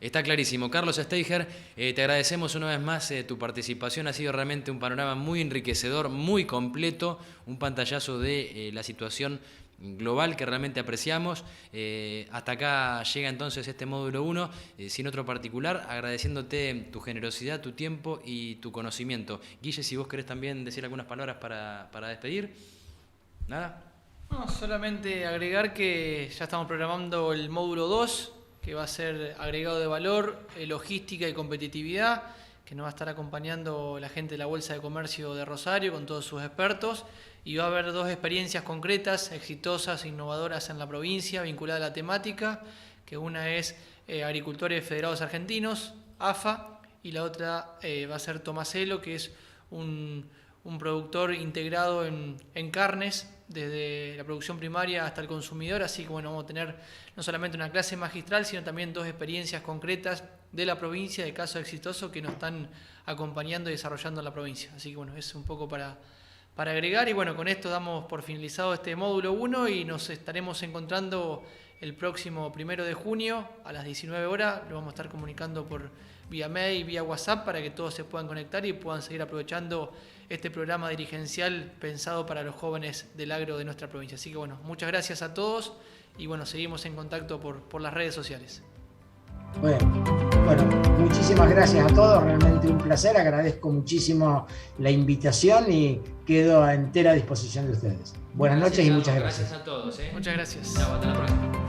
Está clarísimo. Carlos Steiger, te agradecemos una vez más tu participación. Ha sido realmente un panorama muy enriquecedor, muy completo, un pantallazo de la situación global que realmente apreciamos. Hasta acá llega entonces este módulo 1, sin otro particular, agradeciéndote tu generosidad, tu tiempo y tu conocimiento. Guille, si vos querés también decir algunas palabras para despedir. ¿Nada? No, solamente agregar que ya estamos programando el módulo 2, que va a ser agregado de valor, logística y competitividad, que nos va a estar acompañando la gente de la Bolsa de Comercio de Rosario con todos sus expertos, y va a haber 2 experiencias concretas, exitosas e innovadoras en la provincia, vinculadas a la temática, que una es Agricultores Federados Argentinos, AFA, y la otra va a ser Tomaselo, que es un productor integrado en carnes, desde la producción primaria hasta el consumidor. Así que bueno, vamos a tener no solamente una clase magistral, sino también 2 experiencias concretas de la provincia, de casos exitosos que nos están acompañando y desarrollando en la provincia. Así que bueno, es un poco para agregar, y bueno, con esto damos por finalizado este módulo 1 y nos estaremos encontrando el próximo 1 de junio a las 19 horas. Lo vamos a estar comunicando por vía mail y vía WhatsApp para que todos se puedan conectar y puedan seguir aprovechando este programa dirigencial pensado para los jóvenes del agro de nuestra provincia. Así que bueno, muchas gracias a todos y bueno, seguimos en contacto por las redes sociales. Bueno, muchísimas gracias a todos, realmente un placer, agradezco muchísimo la invitación y quedo a entera disposición de ustedes. Buenas noches y muchas gracias. Gracias a todos. Muchas gracias. Chao, hasta la próxima.